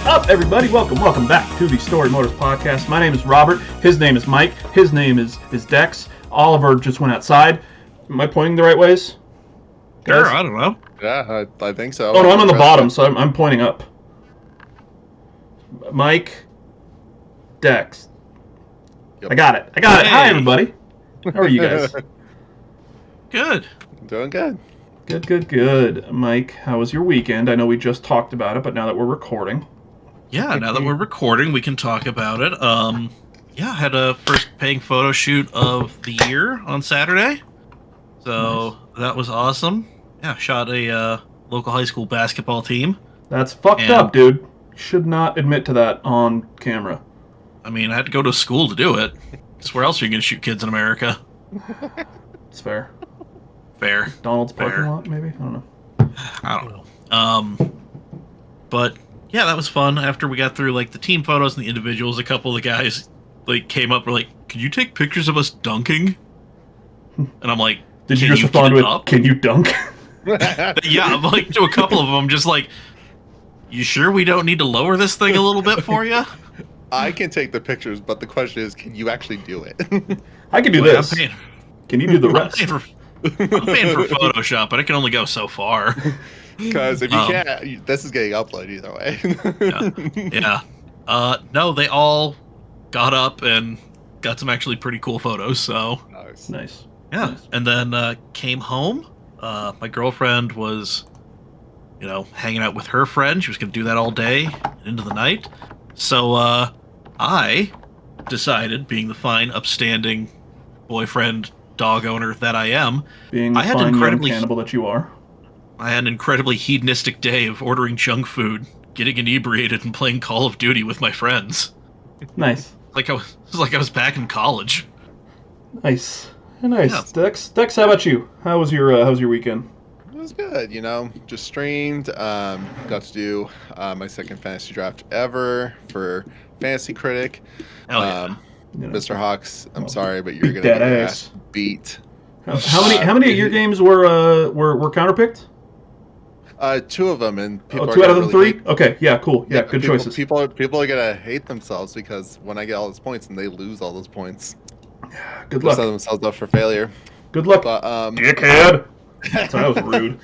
up, everybody? Welcome back to the Story Motors Podcast. My name is Robert. His name is Mike. His name is Dex. Oliver just went outside. Am I pointing the right ways? Sure, I don't know. Yeah, I think so. Oh, no, I'm on the bottom, so I'm pointing up. Mike, Dex. Yep. I got it. Hey. Hi, everybody. How are you guys? Good. Doing good. Good. Mike, how was your weekend? I know we just talked about it, but now that we're recording. Yeah, now that we're recording, we can talk about it. Yeah, I had a first paying photo shoot of the year on Saturday. So that was awesome. Yeah, shot a local high school basketball team. That's fucked up, dude. You should not admit to that on camera. I mean, I had to go to school to do it. Because where else are you going to shoot kids in America? It's fair. Fair. Donald's parking lot, maybe? I don't know. But yeah, that was fun. After we got through like the team photos and the individuals, a couple of the guys like came up and were like, "Can you take pictures of us dunking?" And I'm like, did you just respond with, "Can you dunk?" Yeah, I'm like to a couple of them. I'm just like, "You sure we don't need to lower this thing a little bit for you?" I can take the pictures, but the question is, can you actually do it? I can do this. Can you do the rest? I'm paying for Photoshop, but I can only go so far. Because if you can't, this is getting uploaded either way. Yeah. No, they all got up and got some actually pretty cool photos. So nice. Yeah, nice. And then came home. My girlfriend was, hanging out with her friend. She was going to do that all day into the night. So I decided, being the fine, upstanding boyfriend, dog owner that I am, being the fine young cannibal that you are, I had an incredibly hedonistic day of ordering junk food, getting inebriated, and playing Call of Duty with my friends. Nice. It was like I was back in college. Nice. Nice. Yeah. Dex, how about you? How was your weekend? It was good, just streamed, got to do my second fantasy draft ever for Fantasy Critic. Hell yeah. Mr. Hawks, I'm sorry, but you're gonna get your ass beat. How many of your games were counterpicked? 2 of them, and people 2 out of the 3. Okay, yeah, cool, yeah, good choices. People are gonna hate themselves because when I get all those points and they lose all those points, good luck. Set themselves up for failure. Good luck, but, dickhead. Sorry, that was rude.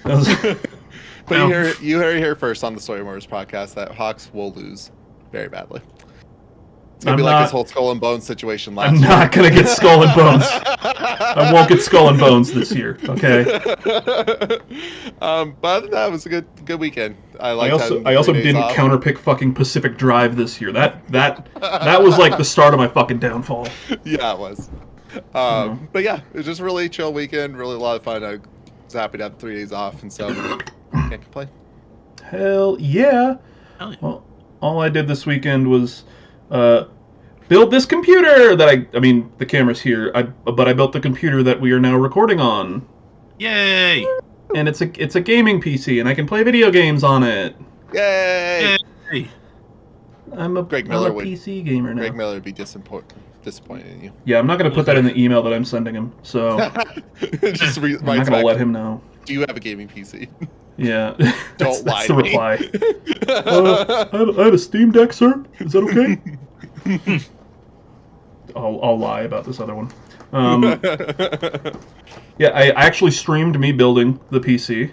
But you heard it here first on the Story Motors podcast that Hawks will lose very badly. It's gonna be like his whole Skull and Bones situation last year. I'm not gonna get Skull and Bones. I won't get Skull and Bones this year. Okay. But that was a good weekend. I also didn't counterpick fucking Pacific Drive this year. That was like the start of my fucking downfall. Yeah, it was. But yeah, it was just a really chill weekend. Really a lot of fun. I was happy to have 3 days off, and so can't complain. Hell yeah. Well, all I did this weekend was build this computer that I mean, the camera's here, but I built the computer that we are now recording on. Yay! And it's a gaming PC, and I can play video games on it. Yay! I'm a PC gamer now. Greg Miller would be disappointed in you. Yeah, I'm not going to put that in the email that I'm sending him, so I'm not going to let him know. Do you have a gaming PC? Yeah. Don't lie to me. That's the reply. I have a Steam Deck, sir. Is that okay? I'll lie about this other one. Yeah, I actually streamed me building the PC.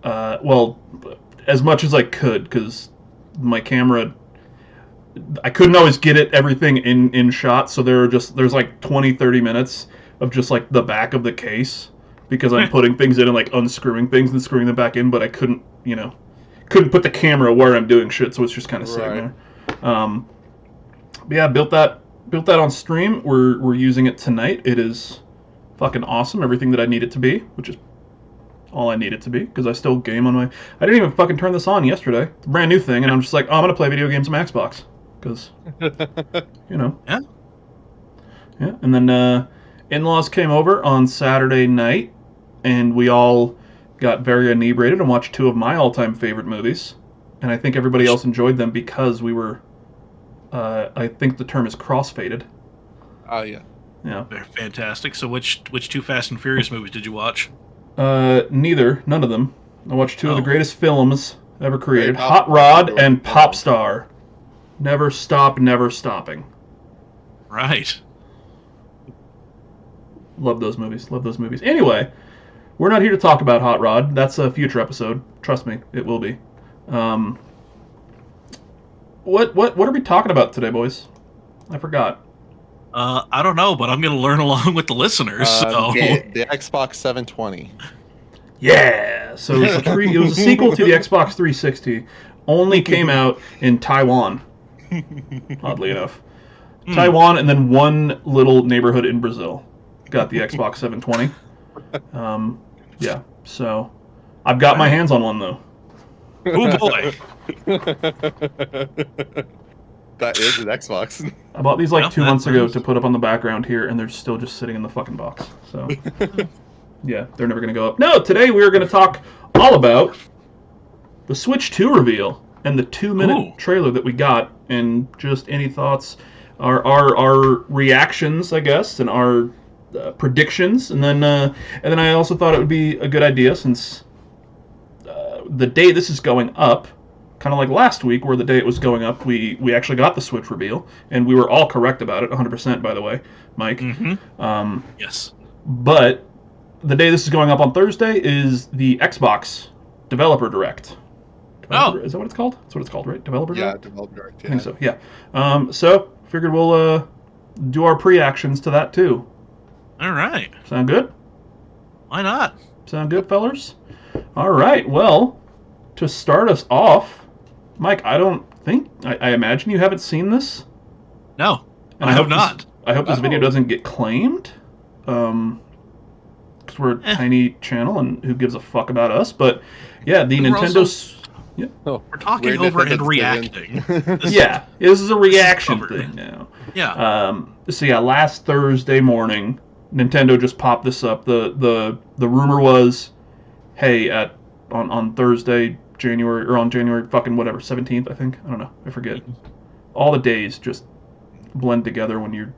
Well, as much as I could, because my camera, I couldn't always get everything in shot, so there's like 20-30 minutes of just like the back of the case, because I'm putting things in and like unscrewing things and screwing them back in, but I couldn't put the camera where I'm doing shit, so it's just kind of sitting there. But yeah, built that on stream. We're using it tonight. It is fucking awesome. Everything that I need it to be, which is all I need it to be, because I still game on my... I didn't even fucking turn this on yesterday. It's a brand new thing, and I'm just like, I'm gonna play video games on my Xbox, because, Yeah. Yeah, and then in-laws came over on Saturday night, and we all got very inebriated and watched 2 of my all-time favorite movies, and I think everybody else enjoyed them because we were... I think the term is crossfaded. Oh, yeah. Yeah. They're fantastic. So which 2 Fast and Furious movies did you watch? Neither. None of them. I watched 2 of the greatest films ever created. Hot Rod and Pop Star. Never stop, never stopping. Right. Love those movies. Love those movies. Anyway, we're not here to talk about Hot Rod. That's a future episode. Trust me, it will be. What are we talking about today, boys? I forgot. I don't know, but I'm going to learn along with the listeners. So. The Xbox 720. Yeah. So it was a sequel to the Xbox 360. Only came out in Taiwan. Oddly enough, Taiwan, and then one little neighborhood in Brazil got the Xbox 720. Yeah. So I've got my hands on one though. Oh boy. That is an Xbox. I bought these like 2 months ago to put up on the background here, and they're still just sitting in the fucking box. So, yeah, they're never going to go up. No, today we are going to talk all about the Switch 2 reveal and the 2-minute trailer that we got, and just any thoughts, our reactions, I guess, and our predictions. And then I also thought it would be a good idea, since the day this is going up, kind of like last week, where the day it was going up, we actually got the Switch reveal, and we were all correct about it, 100%, by the way, Mike. Mm-hmm. Yes. But the day this is going up on Thursday is the Xbox Developer Direct. Is that what it's called? That's what it's called, right? Developer Direct? Yeah, Developer Direct, yeah. I think so, yeah. So, figured we'll do our pre-actions to that, too. All right. Sound good? Why not? Sound good, fellers? All right, well, to start us off, Mike, I imagine you haven't seen this? No, and I hope not. I hope this video doesn't get claimed, because we're a tiny channel, and who gives a fuck about us? But yeah, the Nintendo's. Yeah. We're talking over and reacting. Yeah, this is a reaction thing now. Yeah. So yeah, last Thursday morning, Nintendo just popped this up. The rumor was, hey, on Thursday, January fucking whatever, 17th, I think. I don't know. I forget. All the days just blend together when you're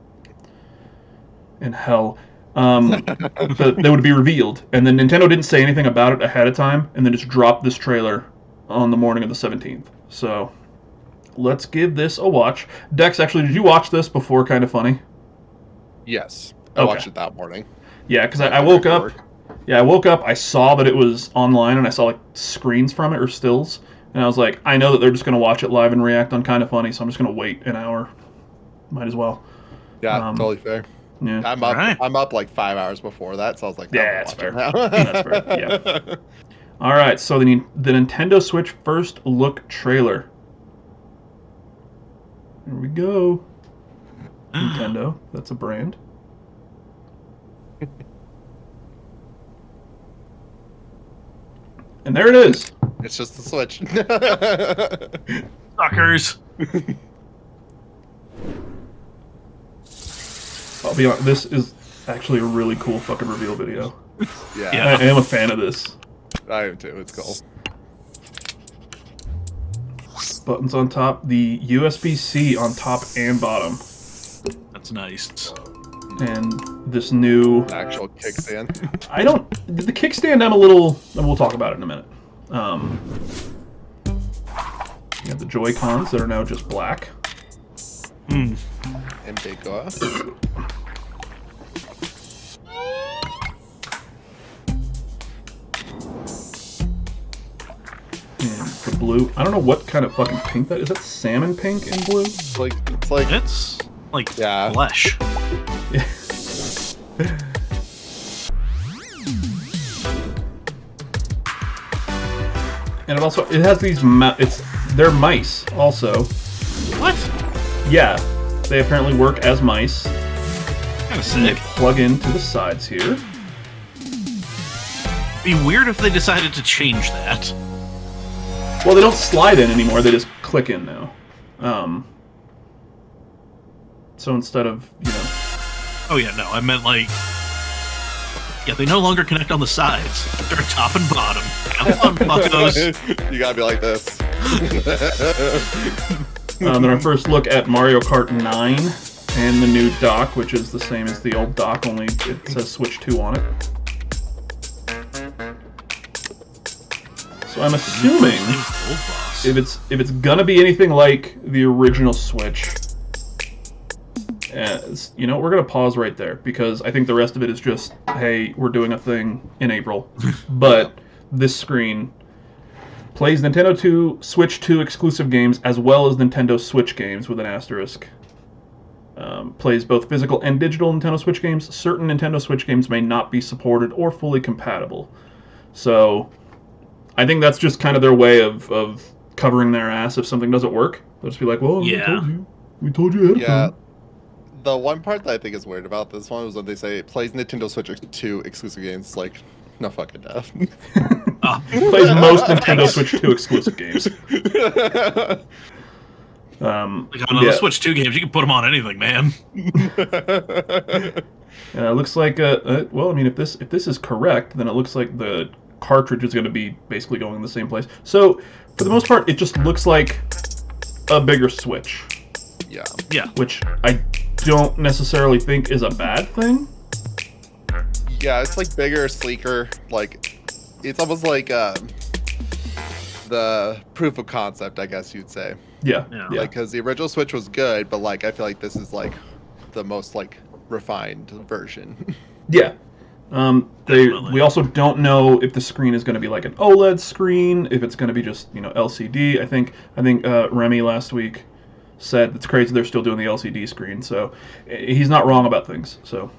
in hell. They would be revealed. And then Nintendo didn't say anything about it ahead of time, and then just dropped this trailer on the morning of the 17th. So let's give this a watch. Dex, actually, did you watch this before Kinda Funny? Yes. I watched it that morning. Yeah, because I woke up. Yeah, I woke up, I saw that it was online, and I saw like screens from it or stills, and I was like, I know that they're just going to watch it live and react on Kinda Funny, so I'm just going to wait an hour. Might as well. Yeah, totally fair. Yeah. I'm up like 5 hours before that, so I was like, yeah, that's fair. That's fair. Yeah. All right, so the Nintendo Switch first look trailer. Here we go. Nintendo, that's a brand. And there it is. It's just the Switch. Suckers. I'll be honest, this is actually a really cool fucking reveal video. Yeah. I am a fan of this. I am too. It's cool. Buttons on top, the USB-C on top and bottom. That's nice. And this new actual kickstand. The kickstand, I'm a little. We'll talk about it in a minute. You have the Joy-Cons that are now just black. And big glass. And the blue. I don't know what kind of fucking pink that is. That salmon pink and blue? It's like flesh. And it has these they're mice also. What? Yeah, they apparently work as mice. Kind of sick. They plug into the sides here. It'd be weird if they decided to change that. Well, they don't slide in anymore. They just click in now. So instead of, Oh yeah, no, I meant like... Yeah, they no longer connect on the sides. They're top and bottom. Have fun, fuckos. You gotta be like this. Then our first look at Mario Kart 9 and the new dock, which is the same as the old dock, only it says Switch 2 on it. So I'm assuming if it's gonna be anything like the original Switch, we're gonna pause right there because I think the rest of it is just, hey, we're doing a thing in April, but this screen plays Nintendo Switch 2 exclusive games as well as Nintendo Switch games with an asterisk. Plays both physical and digital Nintendo Switch games. Certain Nintendo Switch games may not be supported or fully compatible. So I think that's just kind of their way of covering their ass if something doesn't work. They'll just be like, well, we told you ahead of time. The one part that I think is weird about this one was when they say it plays Nintendo Switch 2 exclusive games. Like, no fucking death. Plays most Nintendo Switch 2 exclusive games. On the Switch 2 games, you can put them on anything, man. It looks like well, I mean, if this is correct, then it looks like the cartridge is going to be basically going in the same place. So for the most part, it just looks like a bigger Switch. Yeah. Which I don't necessarily think is a bad thing. Yeah, it's like bigger, sleeker. Like, it's almost like the proof of concept, I guess you'd say. Yeah. Like, because the original Switch was good, but like I feel like this is like the most like refined version. Yeah. We also don't know if the screen is going to be like an OLED screen, if it's going to be just LCD. I think Remy last week said it's crazy they're still doing the LCD screen, so he's not wrong about things. So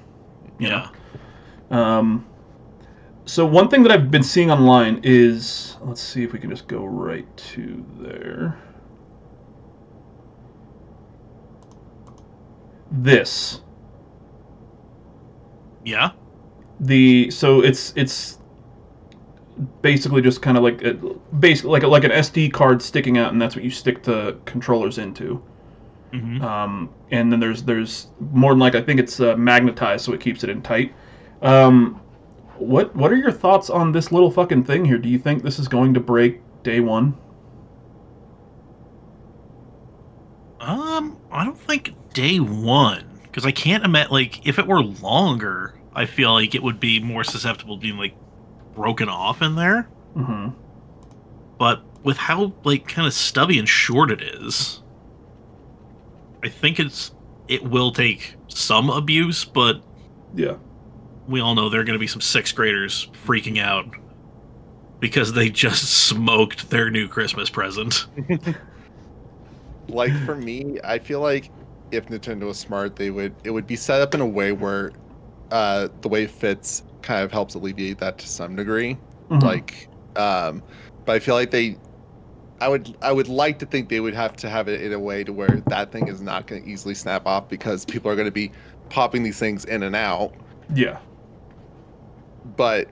you know. So one thing that I've been seeing online is, let's see if we can just go right to there. This. Yeah. So it's basically just kind of like basically like an SD card sticking out, and that's what you stick the controllers into. Mm-hmm. And then there's more than like, I think it's magnetized, so it keeps it in tight. What are your thoughts on this little fucking thing here? Do you think this is going to break day one? I don't think day one, because I can't imagine, like, if it were longer, I feel like it would be more susceptible to being like broken off in there. Mm-hmm. But with how like kind of stubby and short it is, I think it will take some abuse, but yeah, we all know there are going to be some 6th graders freaking out because they just smoked their new Christmas present. Like, for me, I feel like if Nintendo was smart, it would be set up in a way where the way it fits kind of helps alleviate that to some degree. Mm-hmm. Like, but I feel like I would like to think they would have to have it in a way to where that thing is not going to easily snap off, because people are going to be popping these things in and out. Yeah. But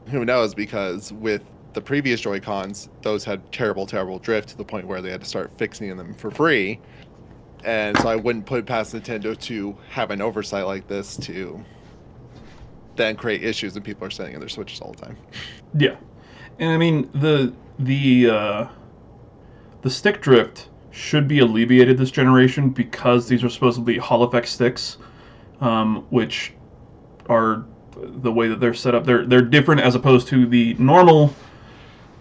who knows, because with the previous Joy-Cons, those had terrible drift to the point where they had to start fixing them for free. And so I wouldn't put it past Nintendo to have an oversight like this to then create issues and people are sitting in their Switches all the time. Yeah. And I mean, the stick drift should be alleviated this generation because these are supposed to be Hall effect sticks, which are the way that they're set up. They're different as opposed to the normal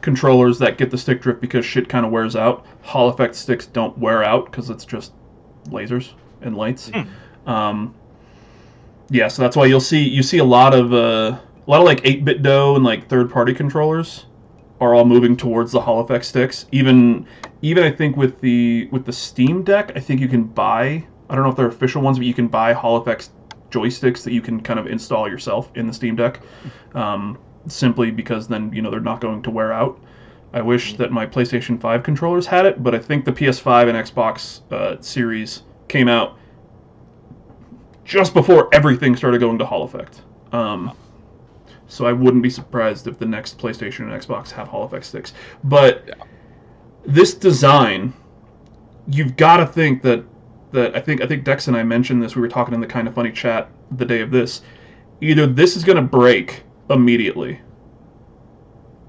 controllers that get the stick drift because shit kind of wears out. Hall effect sticks don't wear out because it's just lasers and lights. Yeah, so that's why you see a lot of like 8-bit dough and like third-party controllers are all moving towards the Hall effect sticks. Even I think with the Steam Deck, I think you can buy, I don't know if they're official ones, but you can buy Hall effect joysticks that you can kind of install yourself in the Steam Deck, simply because then they're not going to wear out. I wish that my PlayStation 5 controllers had it, but I think the PS5 and Xbox Series came out just before everything started going to Hall effect. So I wouldn't be surprised if the next PlayStation and Xbox have Hall effect sticks. But this design, you've got to think that I think Dex and I mentioned this. We were talking in the Kind of Funny chat the day of this. Either this is going to break immediately,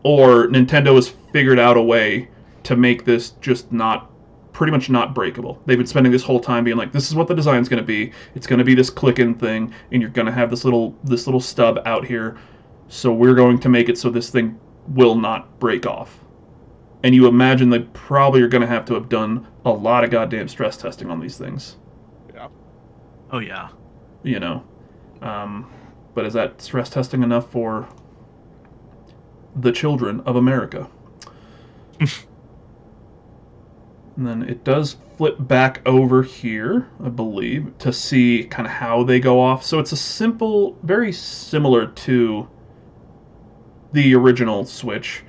or Nintendo has figured out a way to make this just pretty much not breakable. They've been spending this whole time being like, this is what the design's going to be. It's going to be this click-in thing, and you're going to have this little stub out here. So we're going to make it so this thing will not break off. And you imagine they probably are going to have done a lot of goddamn stress testing on these things. Yeah. Oh yeah. You know. But is that stress testing enough for the children of America? And then it does flip back over here, I believe, to see kind of how they go off. So it's a simple, very similar to the original Switch,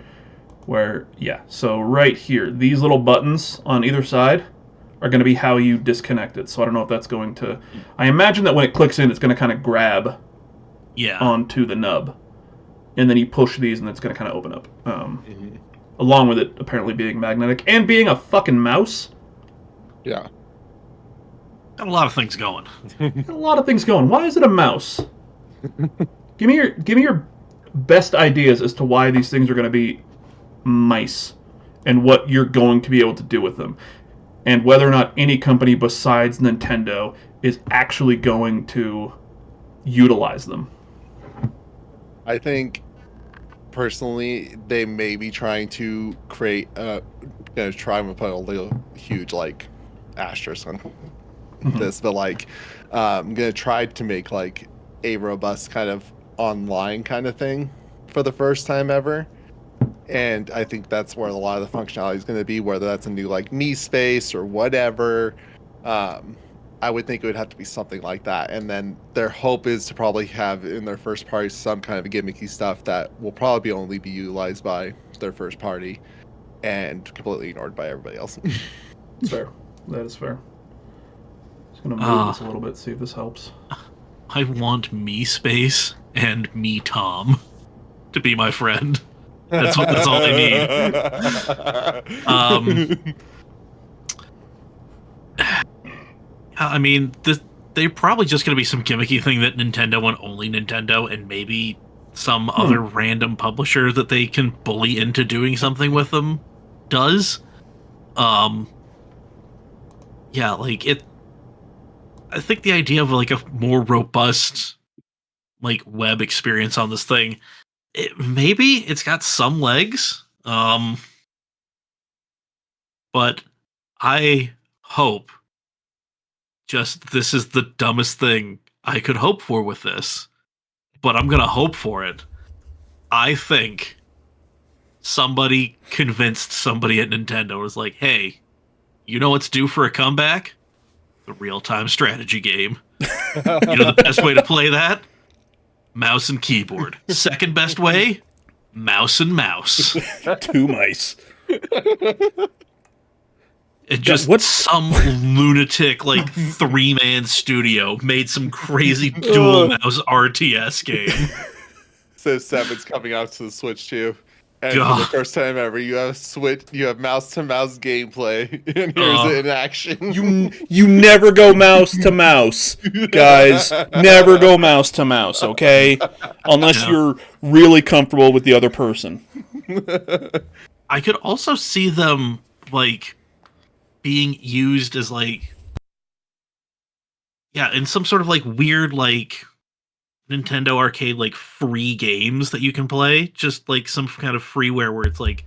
where, yeah, so right here, these little buttons on either side are going to be how you disconnect it. So I don't know if that's going to... I imagine that when it clicks in, it's going to kind of grab onto the nub. And then you push these, and it's going to kind of open up. Along with it apparently being magnetic and being a fucking mouse. Yeah. Got a lot of things going. A lot of things going. Why is it a mouse? Give me your best ideas as to why these things are going to be mice and what you're going to be able to do with them. And whether or not any company besides Nintendo is actually going to utilize them. I think personally they may be trying to create try and put a little huge like asterisk on this, but like I'm gonna try to make like a robust kind of online kind of thing for the first time ever. And I think that's where a lot of the functionality is going to be, whether that's a new like me space or whatever. I would think it would have to be something like that. And then their hope is to probably have in their first party some kind of gimmicky stuff that will probably only be utilized by their first party and completely ignored by everybody else. That's fair. That is fair. Just going to move this a little bit, see if this helps. I want me space and me Tom to be my friend. That's all I need. I mean, they're probably just going to be some gimmicky thing that Nintendo and only Nintendo and maybe some other random publisher that they can bully into doing something with them does. Yeah, like it. I think the idea of like a more robust like web experience on this thing, maybe it's got some legs. But I hope just this is the dumbest thing I could hope for with this, but I'm gonna hope for it. I think somebody convinced somebody at Nintendo was like, hey, you know what's due for a comeback? The real-time strategy game. You know the best way to play that? Mouse and keyboard. Second best way? Mouse and mouse. Two mice. It just some lunatic like 3-man studio made some crazy dual mouse RTS game. So 7's coming out to the Switch too. And for the first time ever, you have mouse to mouse gameplay, and here's it in action. You never go mouse to mouse, guys. Never go mouse to mouse, okay? Unless you're really comfortable with the other person. I could also see them like being used as like, in some sort of like weird like Nintendo arcade like free games that you can play, just like some kind of freeware where it's like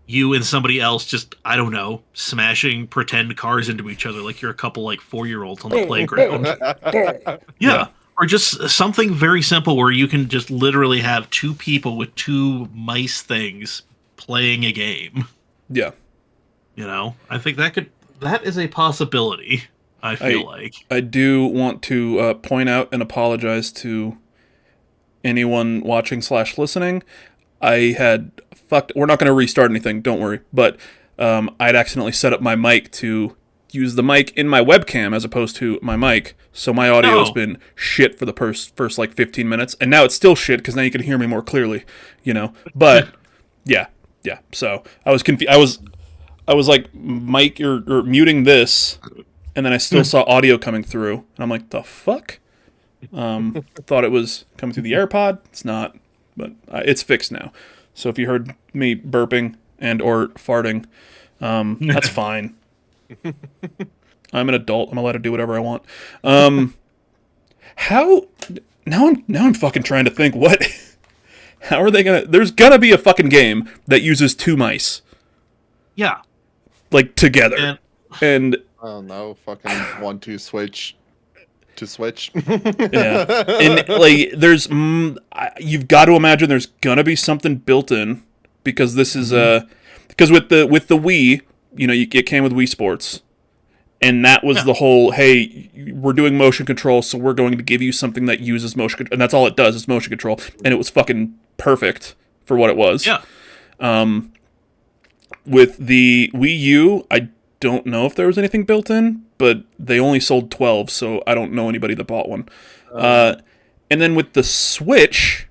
you and somebody else just, I don't know, smashing pretend cars into each other like you're a couple like 4-year-olds on the playground. Yeah. Or just something very simple where you can just literally have two people with two mice things playing a game. Yeah. You know, I think that is a possibility. I feel like I do want to point out and apologize to anyone watching / listening. I had we're not going to restart anything, don't worry. But I'd accidentally set up my mic to use the mic in my webcam as opposed to my mic. So my audio has been shit for the first like 15 minutes. And now it's still shit because now you can hear me more clearly, you know. But yeah. So I was confused. I was like mic or muting this, and then I still saw audio coming through, and I'm like, the fuck? Thought it was coming through the AirPod. It's not, but it's fixed now. So if you heard me burping and or farting, that's fine. I'm an adult. I'm allowed to do whatever I want. Now I'm fucking trying to think How are they gonna? There's gonna be a fucking game that uses 2 mice Yeah. like together, and I don't know, fucking 1-2 switch to switch. yeah, and like there's you've got to imagine there's gonna be something built in because this is because with the Wii, it came with Wii Sports. And that was the whole, hey, we're doing motion control, so we're going to give you something that uses motion control. And that's all it does is motion control. And it was fucking perfect for what it was. Yeah. With the Wii U, I don't know if there was anything built in, but they only sold 12, so I don't know anybody that bought one. And then with the Switch,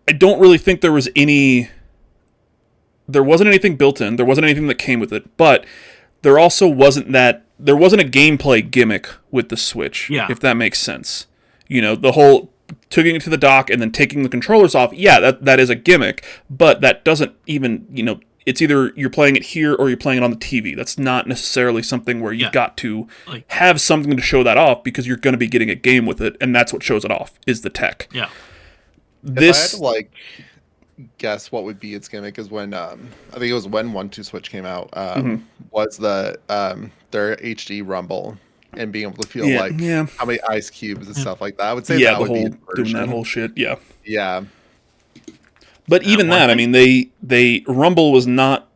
I don't really think there was any... There wasn't anything built in. There wasn't anything that came with it. But... there also wasn't there wasn't a gameplay gimmick with the Switch, if that makes sense. The whole taking it to the dock and then taking the controllers off, that is a gimmick, but that doesn't even, it's either you're playing it here or you're playing it on the TV. That's not necessarily something where you've got to have something to show that off because you're going to be getting a game with it, and that's what shows it off, is the tech. Yeah. If I had to, guess what would be its gimmick is when I think it was when 1-2 Switch came out was the their HD rumble and being able to feel how many ice cubes and stuff like that. I would say that would be doing that whole shit. Yeah. But even that, I mean, they rumble was not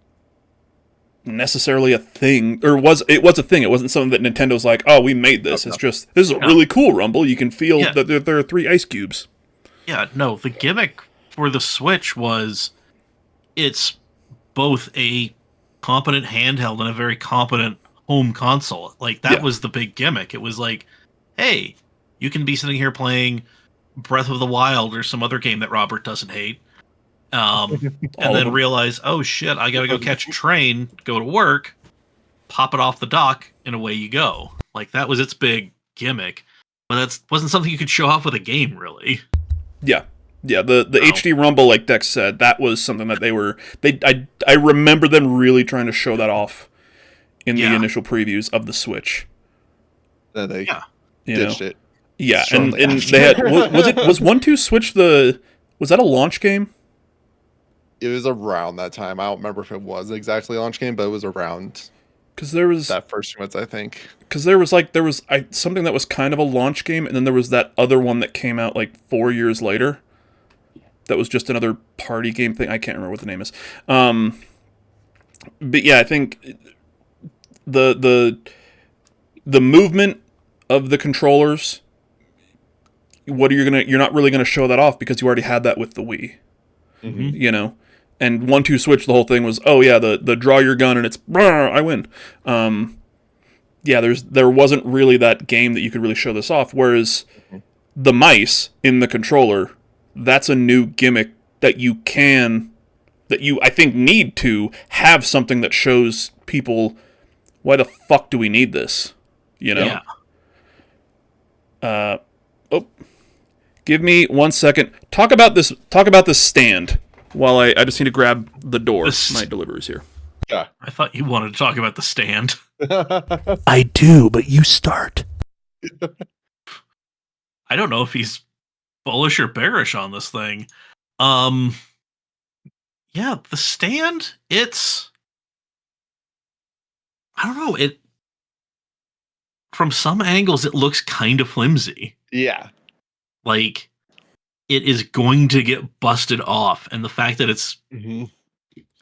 necessarily a thing, or it was a thing. It wasn't something that Nintendo's like, oh, we made this. It's just this is a really cool rumble. You can feel that there are 3 ice cubes. Yeah, no, the gimmick for the Switch was it's both a competent handheld and a very competent home console. Like that was the big gimmick. It was like, hey, you can be sitting here playing Breath of the Wild or some other game that Robert doesn't hate, and then realize, oh shit, I gotta go catch a train, go to work, pop it off the dock, and away you go. Like that was its big gimmick, but that wasn't something you could show off with a game, really. Yeah, the HD Rumble, like Dex said, that was something that I remember them really trying to show that off in the initial previews of the Switch. Then they ditched it. Yeah, and they had was 1-2 Switch was that a launch game? It was around that time. I don't remember if it was exactly a launch game, but it was around. Because there was that first month, I think. Because there was something that was kind of a launch game, and then there was that other one that came out 4 years later. That was just another party game thing. I can't remember what the name is. But yeah, I think the movement of the controllers. You're not really gonna show that off because you already had that with the Wii. Mm-hmm. And 1-2 Switch, the whole thing was, oh yeah, the draw your gun and it's I win. There wasn't really that game that you could really show this off. Whereas the mice in the controller, that's a new gimmick that I think need to have something that shows people why the fuck do we need this? Yeah. Give me 1 second. Talk about this stand while I just need to grab the door. My delivery's here. Yeah. I thought you wanted to talk about the stand. I do, but you start. I don't know if he's bullish or bearish on this thing. Yeah, the stand, it's I don't know, from some angles it looks kind of flimsy. Yeah. Like it is going to get busted off, and the fact that it's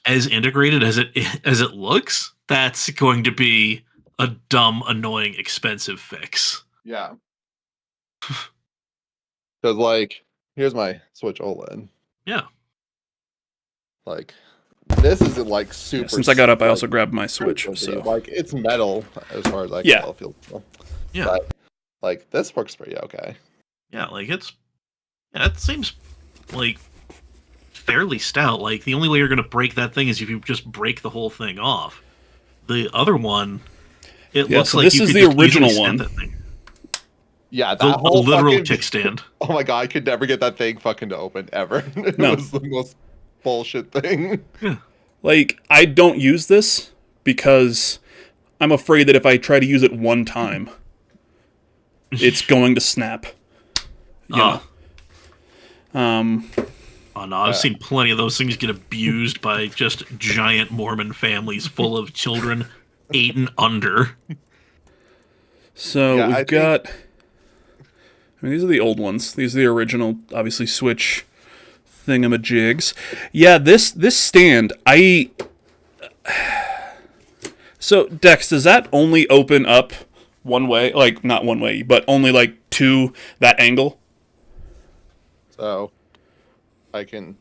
as integrated as it looks, that's going to be a dumb, annoying, expensive fix. Yeah. Because, here's my Switch OLED. Yeah. This isn't, super... Since I got up, I also grabbed my Switch, so... it's metal, as far as I can tell. Feels. Yeah. But, this works pretty okay. Yeah, it seems, fairly stout. The only way you're going to break that thing is if you just break the whole thing off. The other one, it looks like this you is could the just original easily one. stand that thing. Yeah, A whole literal fucking kickstand. Oh my god, I could never get that thing fucking to open ever. It was the most bullshit thing. Yeah. I don't use this because I'm afraid that if I try to use it one time, it's going to snap. You know? Oh no, I've seen plenty of those things get abused by just giant Mormon families full of children 8 and under. So Yeah, we've got. I mean, these are the old ones. These are the original, obviously, Switch thingamajigs. Yeah, this stand, So, Dex, does that only open up one way? Like, not one way, but only, like, to that angle? So I can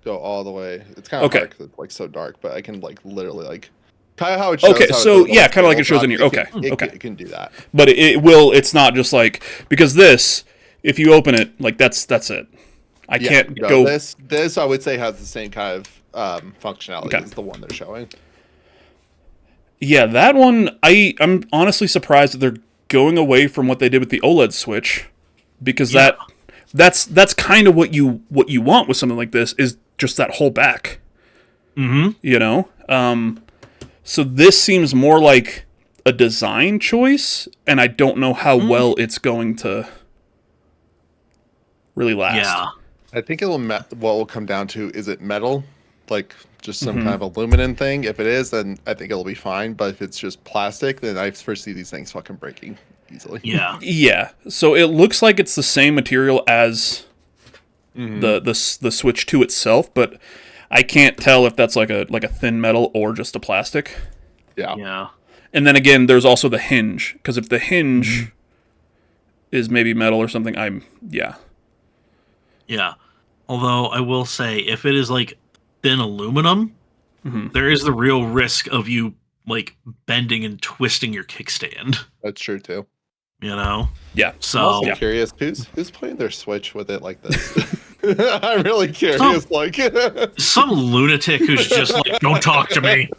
go all the way. It's kind of Okay. hard because it's like so dark, but I can like literally like kind of how it shows. Okay, how so, it goes yeah, on kinda like it shows in tabletop, your- okay, okay. It can do that. But it's not just like, because this, if you open it, like, that's it. I can't No, go. This I would say has the same kind of functionality Okay. as the one they're showing. Yeah, that one, I'm honestly surprised that they're going away from what they did with the OLED Switch, because Yeah. that's kind of what you want with something like this, is just that whole back. Mm-hmm. You know? So this seems more like a design choice, and I don't know how well it's going to really last. Yeah. I think what will come down to, is it metal, like just some Mm-hmm. kind of aluminum thing? If it is, then I think it'll be fine. But if it's just plastic, then I foresee these things fucking breaking easily. Yeah. Yeah. So it looks like it's the same material as the Switch 2 itself, but I can't tell if that's like a thin metal or just a plastic. Yeah. Yeah. And then again, there's also the hinge, because if the hinge is maybe metal or something, yeah. Yeah. Although I will say, if it is like thin aluminum, there is the real risk of you like bending and twisting your kickstand. That's true too. You know? Yeah. I'm So also curious, who's playing their Switch with it like this? I'm really curious. Like, some lunatic who's just like, don't talk to me.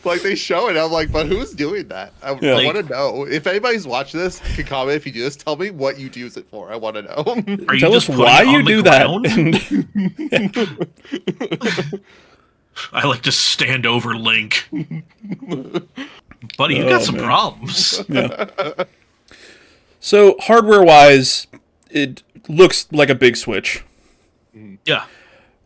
like they show it, I'm like, but who's doing that? I Yeah. want to know. If anybody's watching this, can comment if you do this. Tell me what you use it for. I want to know. Are you Tell us just putting why it you on the do ground? that. I like to stand over Link. Buddy, you Oh, got some man. problems. Yeah. So hardware-wise, it looks like a big Switch, Yeah.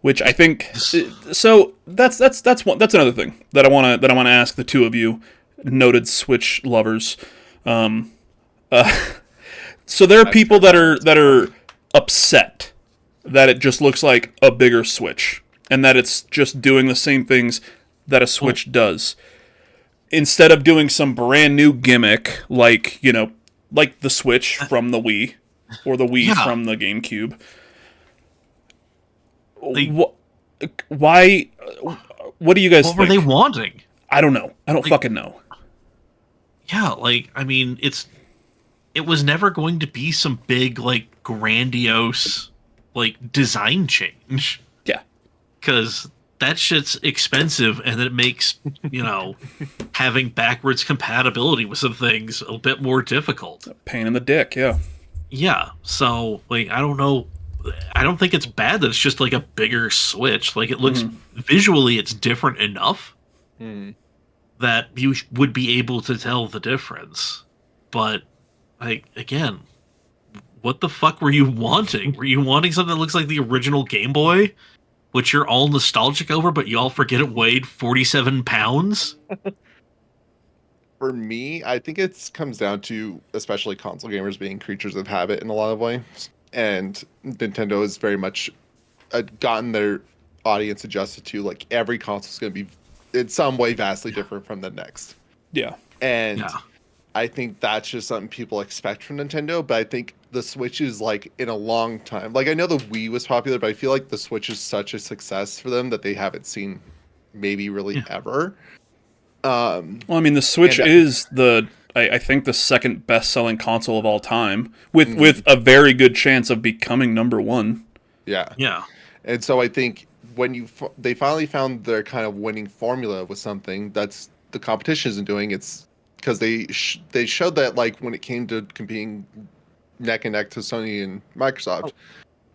which I think. So that's another thing that I want to ask the two of you, noted Switch lovers. So there are people that are upset that it just looks like a bigger Switch, and that it's just doing the same things that a Switch does, instead of doing some brand new gimmick like the Switch from the Wii, or the Wii Yeah. from the GameCube. They- Why? What do you guys What think? were they wanting? I don't know. I don't fucking know. Yeah, like, I mean, it was never going to be some big, like, grandiose, like, design change. Yeah. Because that shit's expensive, and it makes, having backwards compatibility with some things a bit more difficult. Pain in the dick, yeah. Yeah, so, like, I don't know. I don't think it's bad that it's just, like, a bigger Switch. Like, it looks, visually, it's different enough that you would be able to tell the difference. But, like, again, what the fuck were you wanting? Were you wanting something that looks like the original Game Boy, which you're all nostalgic over, but you all forget it weighed 47 pounds? For me, I think it comes down to especially console gamers being creatures of habit in a lot of ways, and Nintendo has very much gotten their audience adjusted to like every console is going to be in some way vastly different from the next. Yeah. And Yeah. I think that's just something people expect from Nintendo, but I think the Switch is like in a long time. Like I know the Wii was popular, but I feel like the Switch is such a success for them that they haven't seen maybe really ever. Well, I mean, the Switch is I think the second best-selling console of all time, with a very good chance of becoming number one. Yeah. Yeah. And so I think when they finally found their kind of winning formula with something that's the competition isn't doing, it's because they showed that like when it came to competing neck and neck to Sony and Microsoft,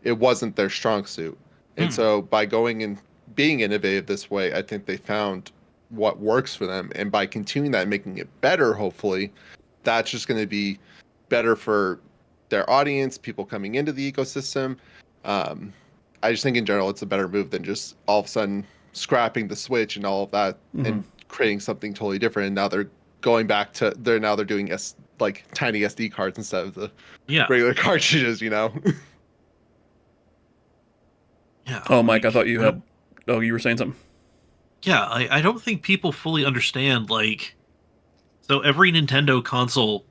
it wasn't their strong suit. And so by going and being innovative this way, I think they found what works for them, and by continuing that and making it better, hopefully that's just going to be better for their audience, people coming into the ecosystem, I just think in general it's a better move than just all of a sudden scrapping the Switch and all of that and creating something totally different. And now they're going back to they're doing like tiny SD cards instead of the regular cartridges. You know. Yeah. Oh, Mike, I thought you had. Oh, you were saying something. Yeah, I don't think people fully understand, like, so every Nintendo console,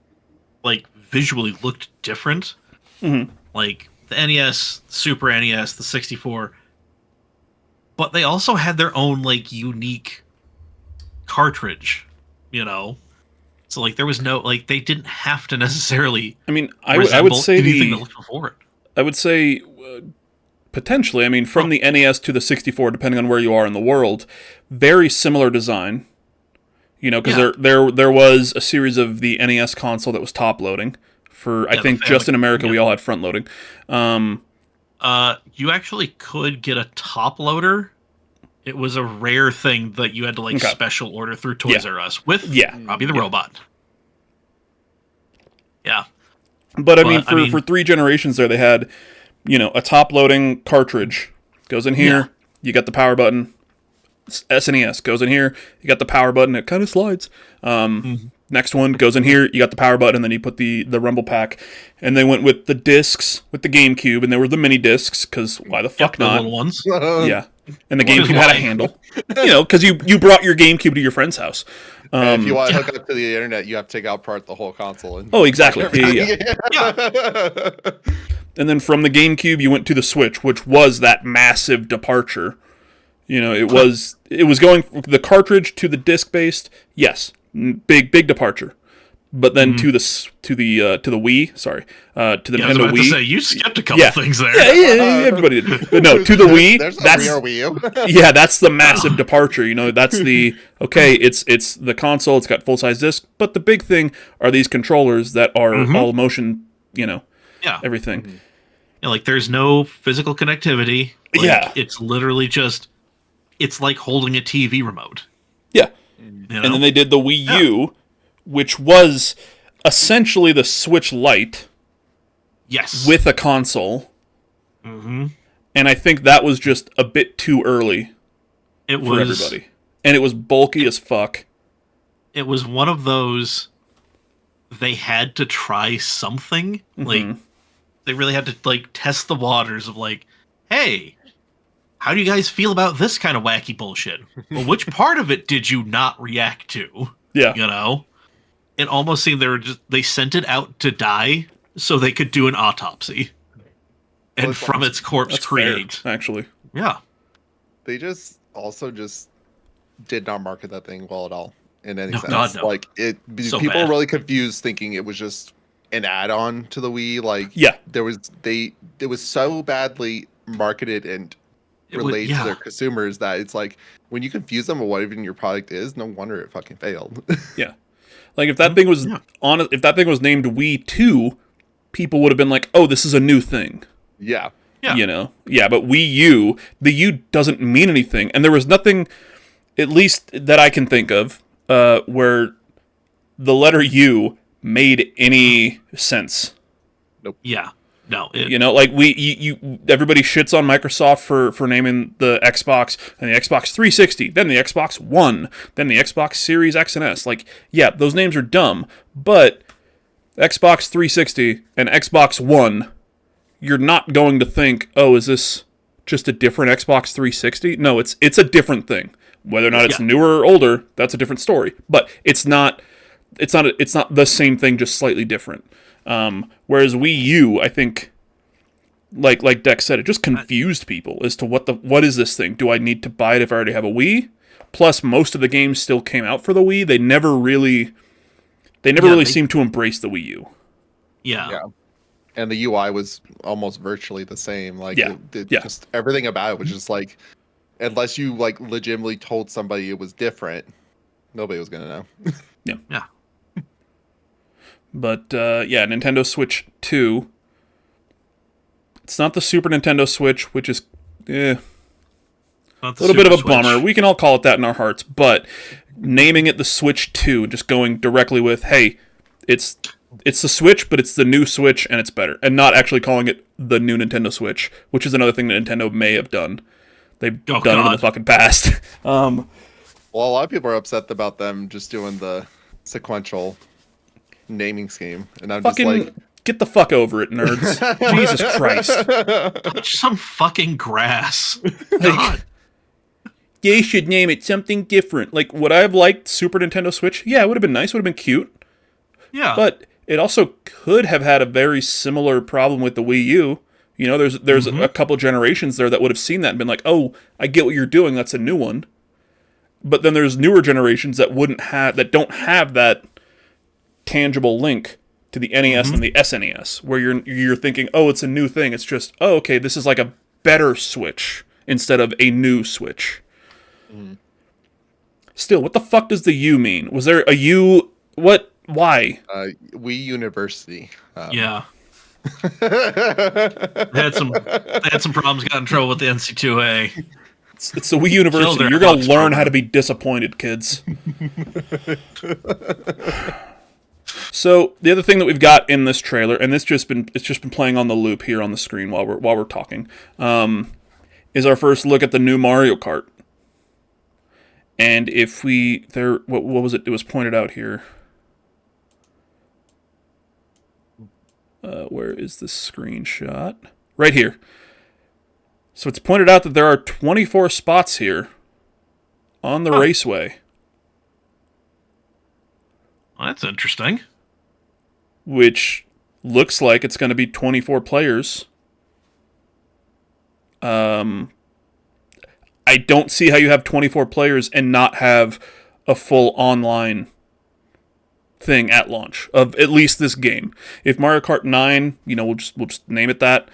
like, visually looked different. Mm-hmm. Like, the NES, Super NES, the 64. But they also had their own, like, unique cartridge, you know? So, like, there was no, like, they didn't have to necessarily I mean, I would say anything that looked before it. I would say... potentially, I mean, from the NES to the 64, depending on where you are in the world, very similar design. You know, because there was a series of the NES console that was top loading. For I think just in America, we all had front loading. You actually could get a top loader. It was a rare thing that you had to like special order through Toys R Us with Robbie the Robot. Yeah, but I mean, for 3 generations there, they had, you know, a top-loading cartridge goes in here. Yeah. You got the power button. SNES goes in here. You got the power button. It kind of slides. Next one goes in here. You got the power button, and then you put the Rumble Pack. And they went with the discs with the GameCube, and there were the mini discs because why the fuck not? The little ones. Yeah, and the GameCube had a handle. You know, because you brought your GameCube to your friend's house. If you want to hook up to the internet, you have to take apart the whole console. And exactly. Yeah. And then from the GameCube, you went to the Switch, which was that massive departure. You know, it was going the cartridge to the disc-based. Yes, big departure. But then to the Wii, sorry, to the Nintendo Wii. To say, you skipped a couple things there. Yeah, everybody did. But no, to the Wii. That's a Wii U. Yeah, that's the massive departure. You know, that's the it's the console. It's got full size disc, but the big thing are these controllers that are all motion. You know, everything. Yeah, like there's no physical connectivity. Like, it's literally just it's like holding a TV remote. Yeah, you know? And then they did the Wii U. Which was essentially the Switch Lite. Yes. With a console. Mm-hmm. And I think that was just a bit too early for everybody. And it was bulky as fuck. It was one of those, they had to try something. Like, they really had to, like, test the waters of, like, hey, how do you guys feel about this kind of wacky bullshit? Well, which part of it did you not react to? Yeah. You know? It almost seemed they sent it out to die so they could do an autopsy. And from its corpse create. Fair, actually. Yeah. They just did not market that thing well at all in any sense. God, no. Like people were really confused thinking it was just an add-on to the Wii. Like it was so badly marketed and relayed to their consumers that it's like when you confuse them with what even your product is, no wonder it fucking failed. Yeah. Like if that thing was if that thing was named Wii 2, people would have been like, "Oh, this is a new thing." Yeah. You know. Yeah, but Wii U, the U doesn't mean anything, and there was nothing, at least that I can think of, where the letter U made any sense. Nope. Yeah. No. You know, like everybody shits on Microsoft for naming the Xbox and the Xbox 360, then the Xbox One, then the Xbox Series X and S. Like, yeah, those names are dumb, but Xbox 360 and Xbox One, you're not going to think, oh, is this just a different Xbox 360? No, it's a different thing. Whether or not it's newer or older, that's a different story. But it's not the same thing, just slightly different. Whereas Wii U, I think, like Dex said, it just confused people as to what is this thing? Do I need to buy it if I already have a Wii? Plus, most of the games still came out for the Wii. They never really seemed to embrace the Wii U. Yeah. And the UI was almost virtually the same. Like, just everything about it was just like, unless you like legitimately told somebody it was different, nobody was gonna know. Yeah. But, Nintendo Switch 2. It's not the Super Nintendo Switch, which is, a little bit of a bummer. We can all call it that in our hearts, but naming it the Switch 2, just going directly with, hey, it's it's the Switch, but it's the new Switch, and it's better. And not actually calling it the new Nintendo Switch, which is another thing that Nintendo may have done. They've done it in the fucking past. Well, a lot of people are upset about them just doing the sequential naming scheme, and I'm fucking just like, get the fuck over it, nerds. Jesus Christ. Touch some fucking grass. God. They should name it something different. Like, would I have liked Super Nintendo Switch? Yeah, it would have been nice. Would have been cute. Yeah. But it also could have had a very similar problem with the Wii U. You know, there's a couple generations there that would have seen that and been like, oh, I get what you're doing. That's a new one. But then there's newer generations that don't have that tangible link to the NES and the SNES, where you're thinking, oh, it's a new thing. It's just, oh, okay, this is like a better Switch instead of a new Switch. Still, what the fuck does the U mean? Was there a U? What? Why? Wii University. Yeah. They had some problems, got in trouble with the NC2A. It's the Wii University. You're gonna learn how to be disappointed, kids. So the other thing that we've got in this trailer, and it's just been playing on the loop here on the screen while we're talking, is our first look at the new Mario Kart. And if what was it? It was pointed out here. Where is the screenshot? Right here. So it's pointed out that there are 24 spots here on the raceway. Well, that's interesting. Which looks like it's going to be 24 players. I don't see how you have 24 players and not have a full online thing at launch of at least this game. If Mario Kart 9, we'll just name it that.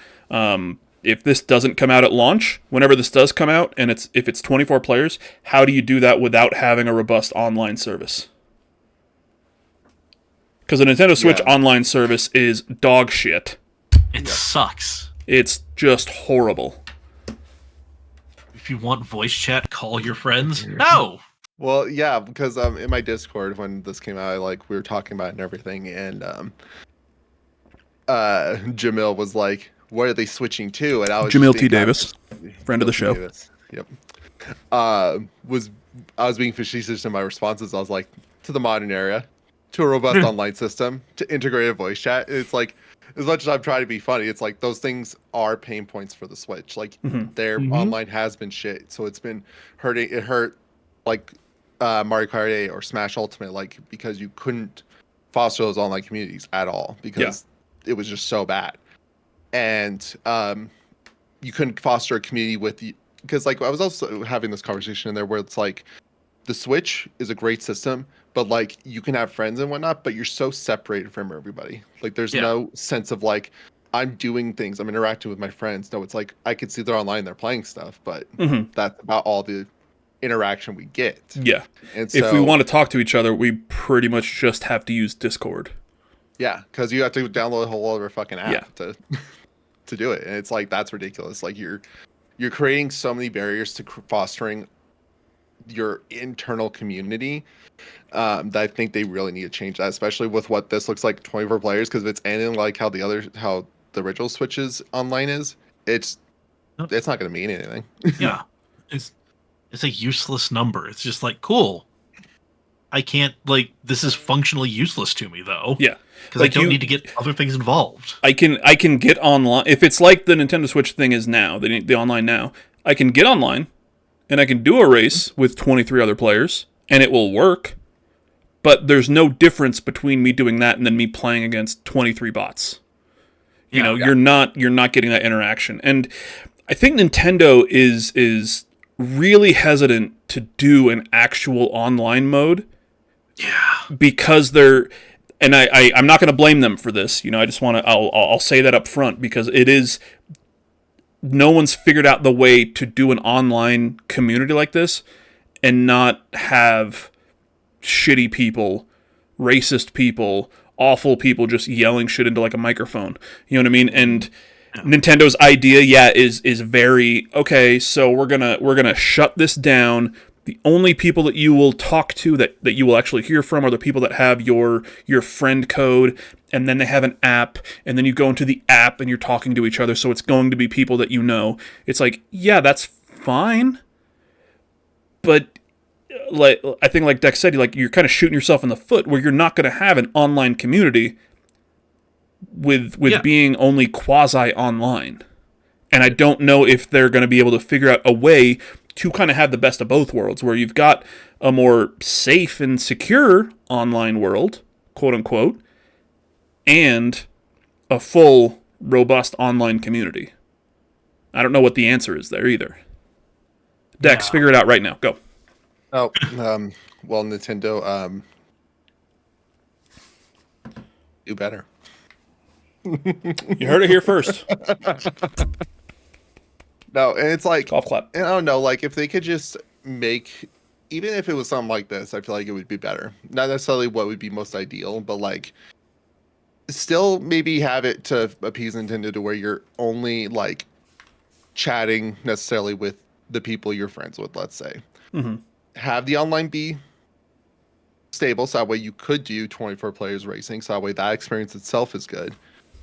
If this doesn't come out at launch, whenever this does come out, and if it's 24 players, how do you do that without having a robust online service? Because a Nintendo Switch online service is dog shit. It sucks. It's just horrible. If you want voice chat, call your friends. No. Well, yeah, because in my Discord when this came out, we were talking about it and everything, and Jamil was like, "What are they switching to?" And I was Jamil T. Davis, friend of the show. Davis. Yep. I was being facetious in my responses. I was like, "To the modern era, to a robust online system, to integrated voice chat." It's like, as much as I'm trying to be funny, it's like those things are pain points for the Switch. Like their online has been shit, so it's been hurting. It hurt like Mario Kart 8 or Smash Ultimate, because you couldn't foster those online communities at all because it was just so bad, and you couldn't foster a community because I was also having this conversation in there where it's like the Switch is a great system, but you can have friends and whatnot, but you're so separated from everybody. There's no sense of I'm doing things, I'm interacting with my friends. No, it's I could see they're online, they're playing stuff, but that's about all the interaction we get. Yeah. And so, if we want to talk to each other, we pretty much just have to use Discord. Yeah, because you have to download a whole other fucking app to do it, and it's that's ridiculous. You're creating so many barriers to fostering your internal community that I think they really need to change that, especially with what this looks like, 24 players. Because if it's anything like how the original Switch's online is, it's not going to mean anything. Yeah, it's a useless number. It's just cool. I can't this is functionally useless to me though. Yeah, because I don't need to get other things involved. I can get online if it's like the Nintendo Switch thing is now, the online now. I can get online. And I can do a race with 23 other players, and it will work. But there's no difference between me doing that and then me playing against 23 bots. You're not getting that interaction. And I think Nintendo is really hesitant to do an actual online mode. Yeah. Because they're, and I'm not going to blame them for this. I just want to I'll say that up front because it is. No one's figured out the way to do an online community like this and not have shitty people, racist people, awful people just yelling shit into a microphone. You know what I mean? And Nintendo's idea, is very okay. So we're gonna shut this down, The only people that you will talk to that you will actually hear from are the people that have your friend code, and then they have an app, and then you go into the app and you're talking to each other, so it's going to be people that you know. It's like, yeah, that's fine. But like I think like Dex said, like you're kind of shooting yourself in the foot where you're not going to have an online community with being only quasi online. And I don't know if they're going to be able to figure out a way to kind of have the best of both worlds, where you've got a more safe and secure online world, quote unquote, and a full, robust online community. I don't know what the answer is there either. Dex, figure it out right now. Go. Oh, well, Nintendo, do better. You heard it here first. No, and it's like, Golf clap. and I don't know, like if they could just make, even if it was something like this, I feel like it would be better. Not necessarily what would be most ideal, but like still maybe have it to appease Nintendo to where you're only like chatting necessarily with the people you're friends with, let's say. Mm-hmm. Have the online be stable, so that way you could do 24 players racing, so that way that experience itself is good.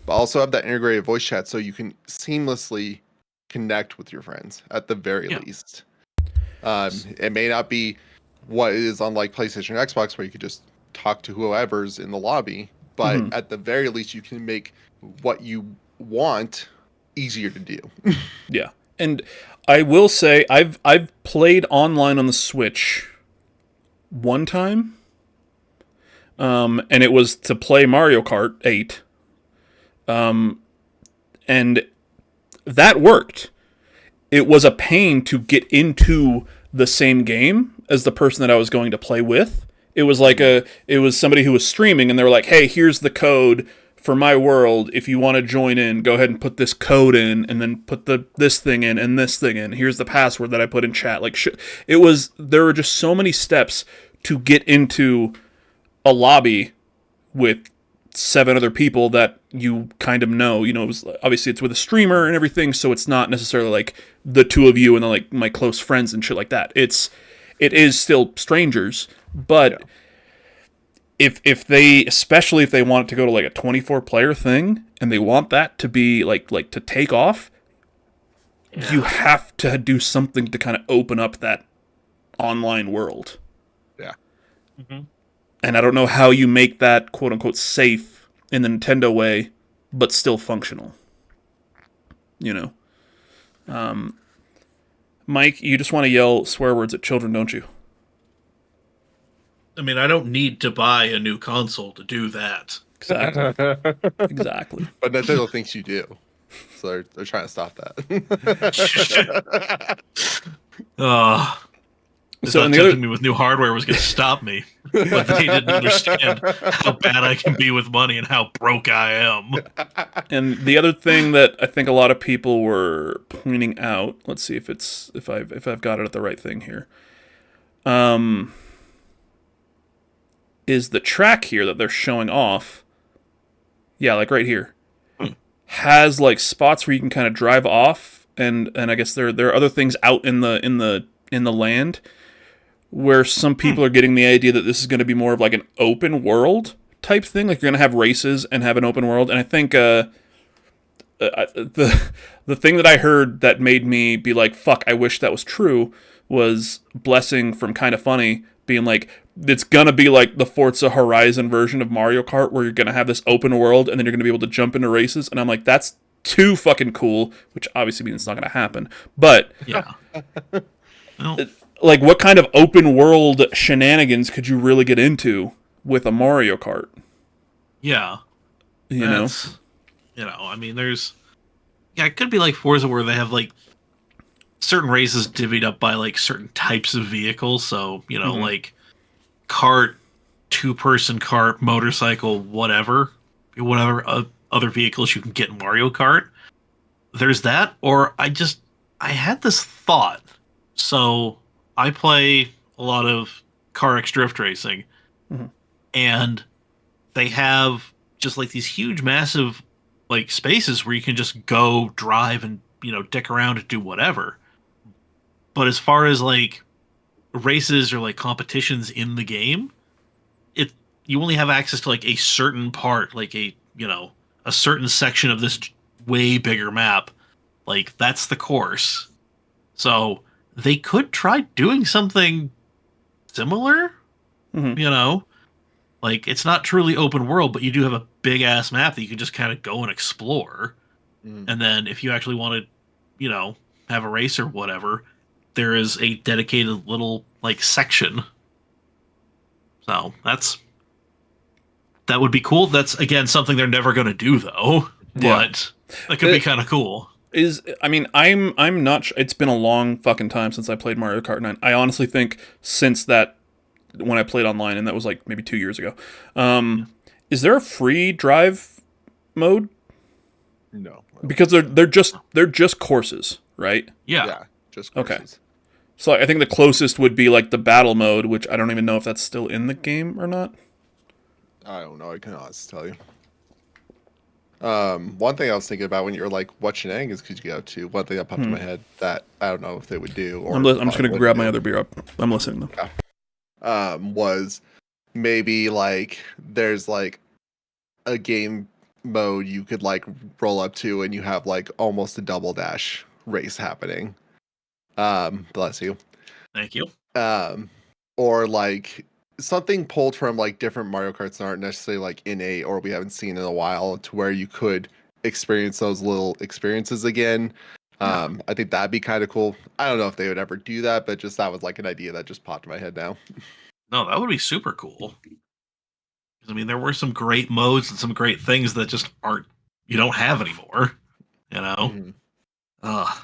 But also have that integrated voice chat so you can seamlessly connect with your friends at the very least. It may not be what is on like PlayStation or Xbox where you could just talk to whoever's in the lobby, but at the very least you can make what you want easier to do. Yeah. And I will say I've played online on the Switch one time. And it was to play Mario Kart 8. And that worked. It was a pain to get into the same game as the person that I was going to play with. It was like it was somebody who was streaming, and they were like, "Hey, here's the code for my world. If you want to join in, go ahead and put this code in, and then put this thing in and this thing in. Here's the password that I put in chat." Like, there were just so many steps to get into a lobby with 7 other people that you kind of know. You know, obviously it's with a streamer and everything, so it's not necessarily like the two of you and then like my close friends and shit like that. It is still strangers, but if they, especially if they want it to go to like a 24 player thing and they want that to be like to take off, you have to do something to kind of open up that online world. Yeah. Mm-hmm. And I don't know how you make that quote unquote safe in the Nintendo way, but still functional. You know? Mike, you just want to yell swear words at children, don't you? I mean, I don't need to buy a new console to do that. Exactly. Exactly. But Nintendo thinks you do. So they're trying to stop that. So and me with new hardware was going to stop me, but they didn't understand how bad I can be with money and how broke I am. And the other thing that I think a lot of people were pointing out, let's see if I've got it at the right thing here, is the track here that they're showing off. Yeah, like right here, has like spots where you can kind of drive off, and I guess there are other things out in the land, where some people are getting the idea that this is going to be more of like an open world type thing. Like you're going to have races and have an open world. And I think the thing that I heard that made me be like, fuck, I wish that was true, was Blessing from Kinda Funny being like, it's going to be like the Forza Horizon version of Mario Kart, where you're going to have this open world and then you're going to be able to jump into races. And I'm like, that's too fucking cool, which obviously means it's not going to happen. But yeah. Well, like, what kind of open world shenanigans could you really get into with a Mario Kart? Yeah. You know? I mean, it could be like Forza where they have like certain races divvied up by like certain types of vehicles. So, like kart, 2-person kart, motorcycle, whatever other vehicles you can get in Mario Kart. There's that. Or I had this thought. So I play a lot of Car X Drift racing, and they have just like these huge, massive like spaces where you can just go drive and dick around and do whatever. But as far as like races or like competitions in the game, you only have access to like a certain part, like a a certain section of this way bigger map. Like that's the course. So they could try doing something similar, Mhm. Like it's not truly open world, but you do have a big ass map that you can just kind of go and explore. Mm. And then if you actually want to, have a race or whatever, there is a dedicated little like section. So that would be cool. That's again something they're never going to do though, Yeah. but that could be kind of cool. I'm not it's been a long fucking time since I played Mario Kart 9. I honestly think since that, when I played online, and that was like maybe 2 years ago. Is there a free drive mode? No. Because they're just courses, right? Yeah. Yeah. Just Okay. courses. So I think the closest would be like the battle mode, which I don't even know if that's still in the game or not. I don't know. I cannot tell you. One thing I was thinking about when you were like, what shenanigans could you go to? One thing that popped in my head that I don't know if they would do. Or I'm just probably gonna wouldn't grab do. my other beer up. I'm listening though. Was maybe like there's like a game mode you could like roll up to and you have like almost a double dash race happening. Bless you. Thank you. Or like something pulled from like different Mario Karts that aren't necessarily like innate or we haven't seen in a while, to where you could experience those little experiences again. I think that'd be kind of cool. I don't know if they would ever do that, but just that was like an idea that just popped in my head now. No, that would be super cool. I mean, there were some great modes and some great things that just you don't have anymore. Mhm. Ugh.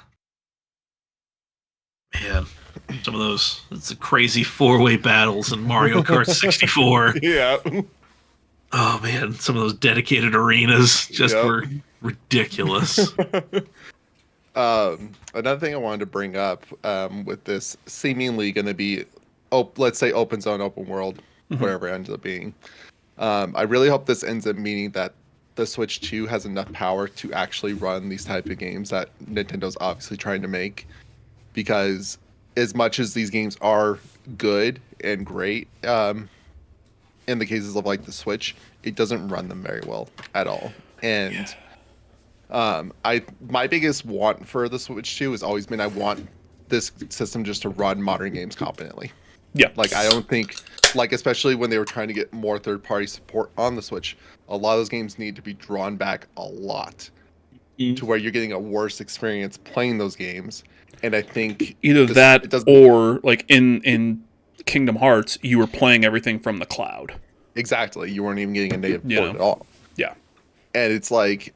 Man, some of those, it's a crazy 4-way battles in Mario Kart 64. Yeah. Oh man, some of those dedicated arenas just Yep. were ridiculous. Another thing I wanted to bring up with this seemingly going to be, let's say open zone, open world, whatever it ends up being. I really hope this ends up meaning that the Switch 2 has enough power to actually run these type of games that Nintendo's obviously trying to make. Because as much as these games are good and great, in the cases of like the Switch, it doesn't run them very well at all. And my biggest want for the Switch 2 has always been I want this system just to run modern games competently. Yeah. Like I don't think, like especially when they were trying to get more third-party support on the Switch, a lot of those games need to be drawn back a lot to where you're getting a worse experience playing those games. And I think Either it that doesn't or like in Kingdom Hearts, you were playing everything from the cloud. exactly. You weren't even getting a native You port know. at all. Yeah. And it's like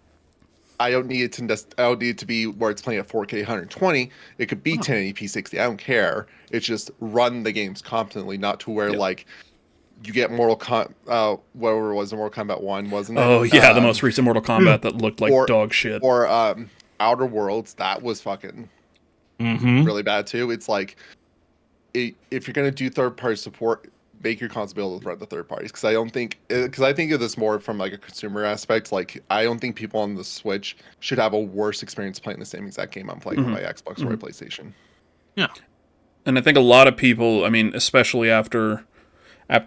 I don't need it to be where it's playing at 4K 120. It could be 1080p 60. I don't care. It's just run the games competently, not to where like you get whatever it was in Mortal Kombat 1, wasn't it? Oh yeah, the most recent Mortal Kombat that looked like dog shit. Or Outer Worlds, that was fucking really bad too. It's like if you're gonna do third-party support, make your console be able to run the third parties. Because I think of this more from like a consumer aspect. Like I don't think people on the Switch should have a worse experience playing the same exact game I'm playing on my Xbox or my PlayStation. Yeah. And I think a lot of people, I mean, especially after like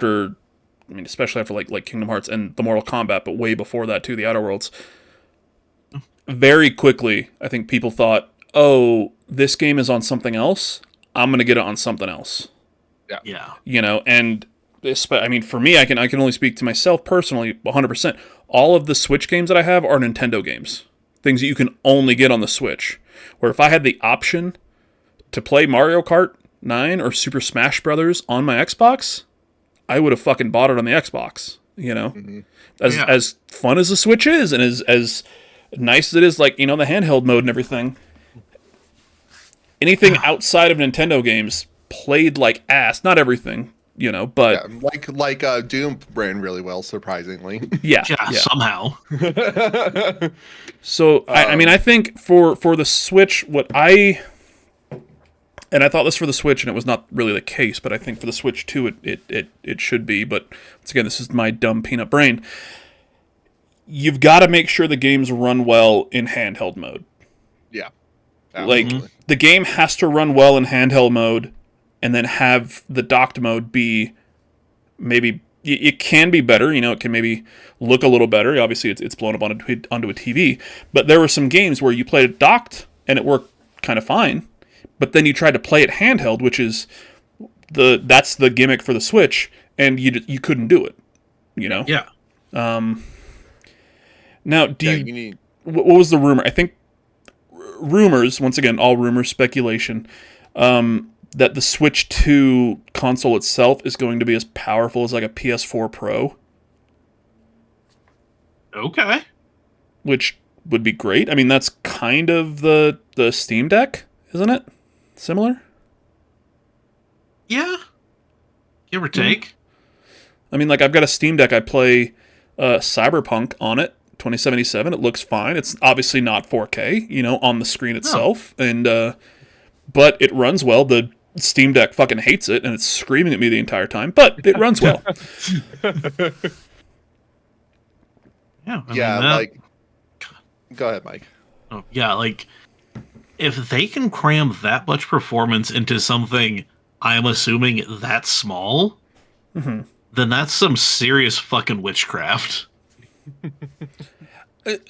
Kingdom Hearts and the Mortal Kombat, but way before that too, the Outer Worlds. Very quickly, I think people thought, "Oh, this game is on something else. I'm gonna get it on something else." Yeah. You know, and I mean, for me, I can only speak to myself personally, 100%. All of the Switch games that I have are Nintendo games, things that you can only get on the Switch. Where if I had the option to play Mario Kart 9 or Super Smash Brothers on my Xbox, I would have fucking bought it on the Xbox. You know, as fun as the Switch is, and as nice as it is, like, you know, the handheld mode and everything. Anything outside of Nintendo games played like ass. Not everything, you know, but like Doom ran really well, surprisingly. Yeah, somehow. So I mean, I think for the Switch, and I thought this for the Switch, and it was not really the case, but I think for the Switch too, it should be. But once again, this is my dumb peanut brain. You've got to make sure the games run well in handheld mode. Yeah. Like, the game has to run well in handheld mode, and then have the docked mode be maybe it can be better. It can maybe look a little better. Obviously, it's blown up onto a TV. But there were some games where you played it docked and it worked kind of fine. But then you tried to play it handheld, which is that's the gimmick for the Switch, and you couldn't do it. Yeah. Now, what was the rumor? I think rumors, once again, all rumors, speculation, that the Switch 2 console itself is going to be as powerful as like a PS4 Pro. Okay. Which would be great. I mean, that's kind of the Steam Deck, isn't it? Similar? Yeah. Give or take. I mean, like, I've got a Steam Deck. I play Cyberpunk on it, 2077. It looks fine. It's obviously not 4K, on the screen itself. No. And but it runs well. The Steam Deck fucking hates it, and it's screaming at me the entire time. But it runs well. Yeah. Go ahead, Mike. Oh, yeah, like, if they can cram that much performance into something I'm assuming that small, then that's some serious fucking witchcraft.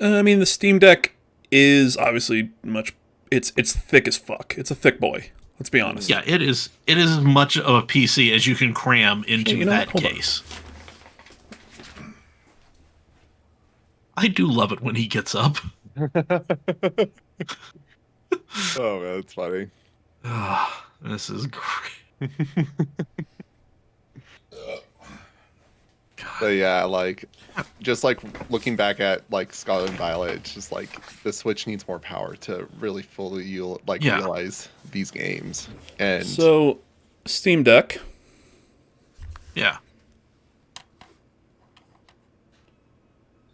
I mean, the Steam Deck is obviously it's thick as fuck. It's a thick boy. Let's be honest. Yeah, it is as much of a PC as you can cram into that case. I do love it when he gets up. Oh man, that's funny. This is great. But yeah, just looking back at Scarlet and Violet, it's just the Switch needs more power to really fully realize these games. And so, Steam Deck. Yeah.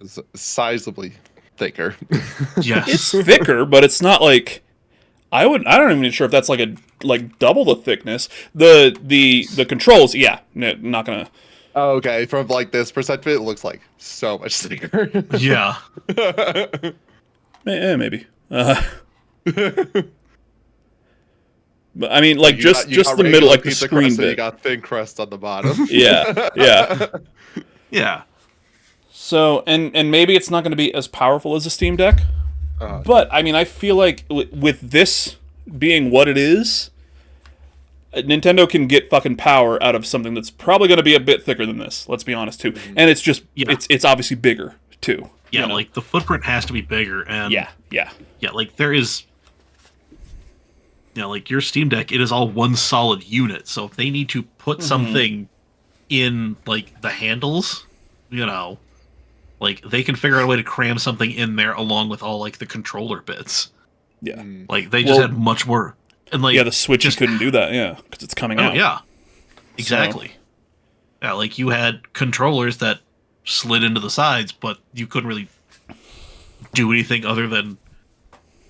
Is sizably thicker. Yes. It's thicker, but it's not like I don't even sure if that's like double the thickness. The controls, not gonna. Oh, okay. From this perspective, it looks like so much thicker. Yeah. Maybe. But I mean, just the middle, the screen bit. You got thin crust on the bottom. Yeah. Yeah. So, and maybe it's not going to be as powerful as a Steam Deck, but I mean, I feel like with this being what it is, Nintendo can get fucking power out of something that's probably going to be a bit thicker than this. Let's be honest too, and it's just it's obviously bigger too. Yeah, the footprint has to be bigger, and yeah. There is, your Steam Deck, it is all one solid unit. So if they need to put something in the handles, they can figure out a way to cram something in there along with all the controller bits. Yeah. They just had much more. And the Switch just couldn't do that, because it's coming out. Yeah. Exactly. So. Yeah, you had controllers that slid into the sides, but you couldn't really do anything other than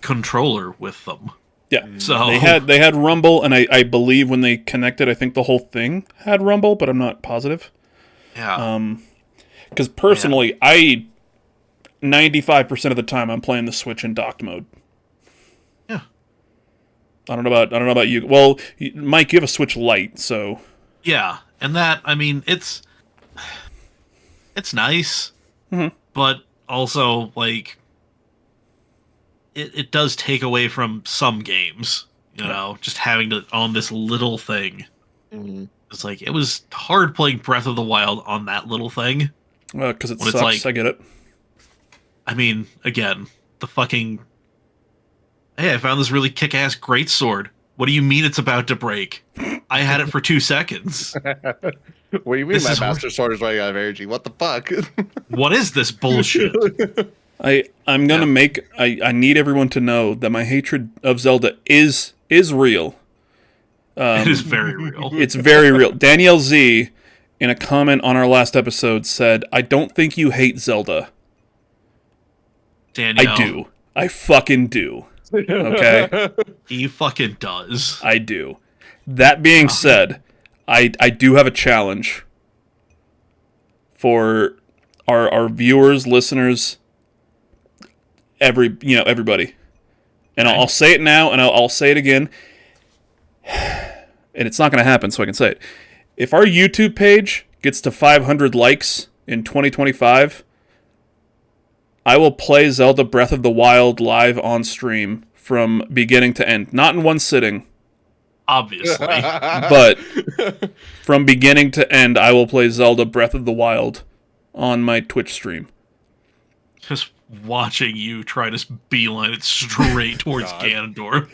controller with them. Yeah. So they had Rumble, and I believe when they connected, I think the whole thing had Rumble, but I'm not positive. Yeah. Because personally, 95% of the time I'm playing the Switch in docked mode. Yeah. I don't know about you. Well, Mike, you have a Switch Lite, so. Yeah, and that, I mean, it's nice, but also it does take away from some games. Just having to on this little thing. Mm-hmm. It's it was hard playing Breath of the Wild on that little thing. Because it sucks, I get it. I mean, again, the fucking... Hey, I found this really kick-ass greatsword. What do you mean it's about to break? I had it for 2 seconds. What do you mean my Master Sword is running out of energy? What the fuck? What is this bullshit? I'm gonna make... I need everyone to know that my hatred of Zelda is real. It is very real. It's very real. Danielle Z... in a comment on our last episode, said, "I don't think you hate Zelda." Danielle. I do. I fucking do. Okay? He fucking does. I do. That being said, I do have a challenge for our viewers, listeners, everybody. And I'll say it now, and I'll say it again. and it's not going to happen, so I can say it. If our YouTube page gets to 500 likes in 2025, I will play Zelda Breath of the Wild live on stream from beginning to end. Not in one sitting, Obviously. but from beginning to end, I will play Zelda Breath of the Wild on my Twitch stream. Just watching you try to beeline it straight towards Ganondorf.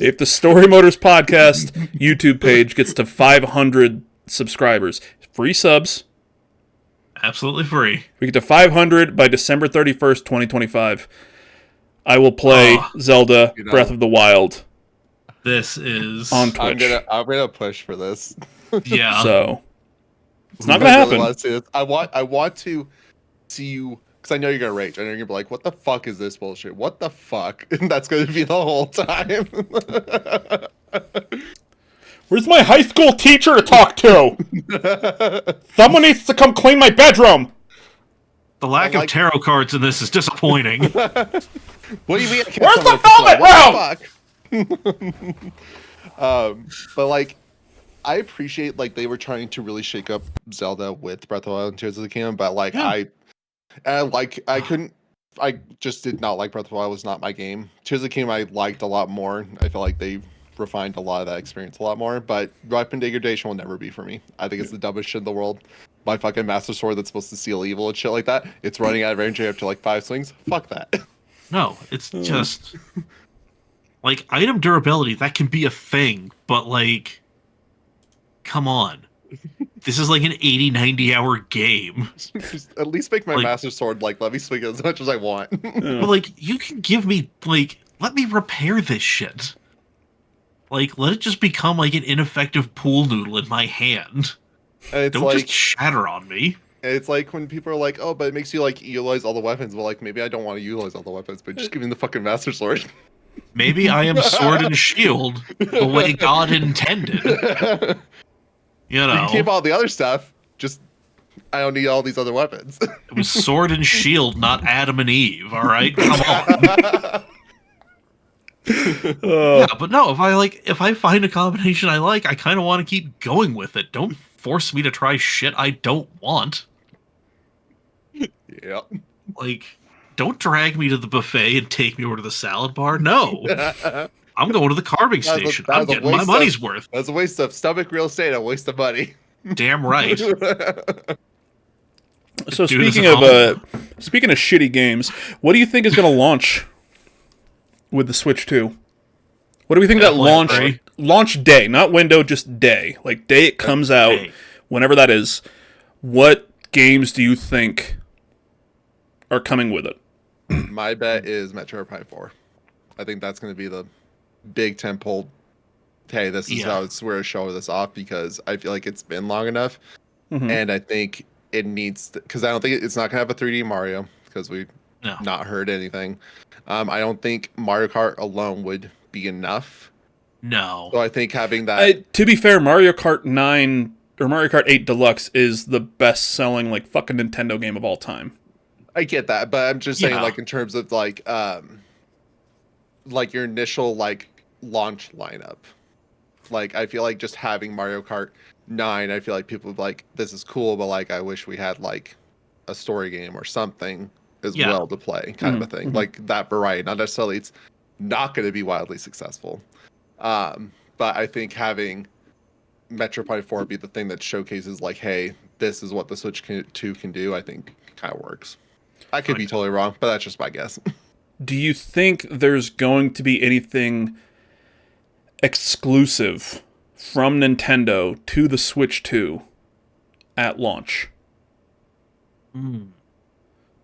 If the Story Motors Podcast YouTube page gets to 500 subscribers, free subs, Absolutely free. we get to 500 by December 31st, 2025, I will play Zelda Breath of the Wild. This is on Twitch. I'm gonna push for this. Yeah. So it's not gonna happen. Want to see this. I want to see you, because I know you're gonna rage. I know you're gonna be like, "What the fuck is this bullshit? What the fuck?" And that's gonna be the whole time. Where's my high school teacher to talk to? Someone needs to come clean my bedroom. The lack of tarot cards in this is disappointing. What do you mean? Where's the velvet room? But like, I appreciate like they were trying to really shake up Zelda with Breath of the Wild and Tears of the Kingdom, but like I just did not like Breath of the Wild. Was not my game. Tears of the Kingdom I liked a lot more. I feel like they refined a lot of that experience a lot more, but weapon degradation will never be for me. I think it's the dumbest shit in the world. My fucking Master Sword that's supposed to seal evil and shit like that, it's running out of range after like 5 swings. Fuck that. No, it's just like item durability, that can be a thing, but like, come on. This is like an 80-90 hour game. Just at least make my Like- Master Sword like let me swing it as much as I want. But like, you can give me like, let me repair this shit. Like, let it just become like an ineffective pool noodle in my hand. And it's Don't like just shatter on me. it's like when people are like, "Oh, but it makes you like utilize all the weapons." Well, like maybe I don't want to utilize all the weapons, but just give me the fucking Master Sword. Maybe I am sword and shield the way God intended. You You know, can keep all the other stuff. Just I don't need all these other weapons. it was sword and shield, not Adam and Eve. All right, come on. Yeah, but no, if I find a combination I like, I kind of want to keep going with it. Don't force me to try shit I don't want. Yep. Like, don't drag me to the buffet and take me over to the salad bar. No, I'm going to the carving That was a- station. that I'm was a getting my waste money's worth. That's a waste of stomach real estate, a waste of money. Damn right. So Do this speaking at of shitty games, what do you think is going to launch with the Switch 2? What do we think that Definitely launch day, not window, just day, like day it comes out, Hey, whenever that is? What games do you think are coming with it? My bet is Metroid Prime 4. I think that's going to be the big tentpole. Hey, this is how it's where to show this off, because I feel like it's been long enough, Mhm. and I think it needs because I don't think it's not going to have a 3D Mario because we've No. not heard anything. I don't think Mario Kart alone would be enough. no. So I think having that. To be fair, Mario Kart 9 or Mario Kart 8 Deluxe is the best-selling like fucking Nintendo game of all time. I get that, but I'm just saying, Yeah. like in terms of like your initial like launch lineup. Like I feel like just having Mario Kart 9, I feel like people would be like, this is cool, but like I wish we had like a story game or something as Yeah. well to play, kind of a thing. Like that variety. Not necessarily it's not going to be wildly successful. But I think having Metroid Prime 4 be the thing that showcases like, hey, this is what the Switch 2 can do, I think kind of works. I could be totally wrong, but that's just my guess. Do you think there's going to be anything exclusive from Nintendo to the Switch 2 at launch?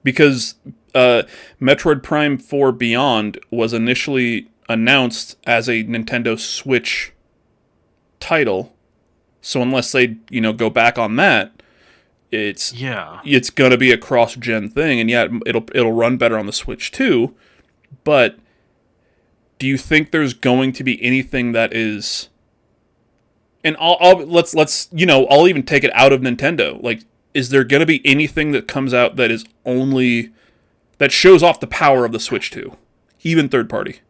Because Metroid Prime 4 Beyond was initially announced as a Nintendo Switch title, so unless they, go back on that, it's gonna be a cross-gen thing, and yeah, it'll run better on the Switch too. But do you think there's going to be anything that is? And let's I'll even take it out of Nintendo. Like, is there going to be anything that comes out that is only that shows off the power of the Switch 2, even third party?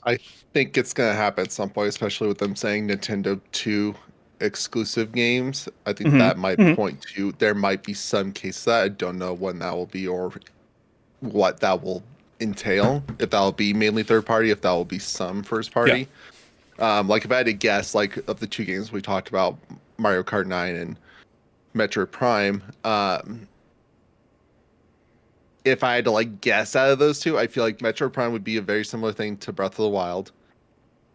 I think it's gonna happen at some point, especially with them saying Nintendo 2 exclusive games. I think that might point to there might be some cases that I don't know when that will be or what that will entail. If that will be mainly third party, if that will be some first party. Like if I had to guess, like of the two games we talked about, Mario Kart 9 and Metroid Prime, if I had to like guess out of those two, I feel like Metroid Prime would be a very similar thing to Breath of the Wild.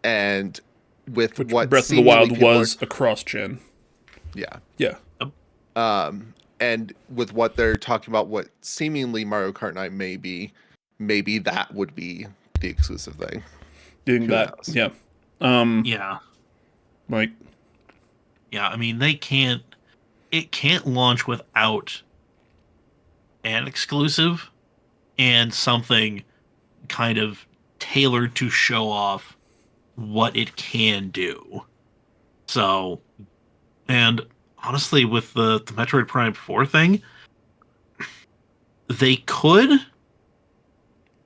And with Which what Breath of the seemingly Wild people was a cross-gen. yeah. Yeah. And with what they're talking about, what seemingly Mario Kart 9 may be, maybe that would be the exclusive thing. Doing Who that. knows? Yeah. Yeah. Like, Yeah, I mean, it can't launch without an exclusive and something kind of tailored to show off what it can do. So, and honestly, with the Metroid Prime 4 thing, they could,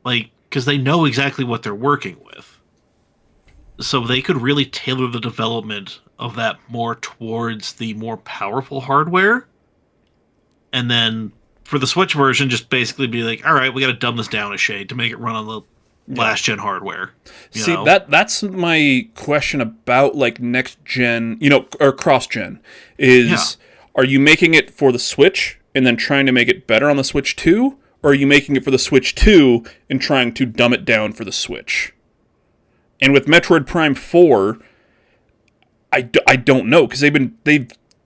like, because they know exactly what they're working with. So they could really tailor the development of that more towards the more powerful hardware. And then for the Switch version, just basically be like, all right, we got to dumb this down a shade to make it run on the last gen hardware. see, that's my question about like next gen, or cross gen is are you making it for the Switch and then trying to make it better on the Switch 2, or are you making it for the Switch 2 and trying to dumb it down for the Switch? And with Metroid Prime 4, I don't know, because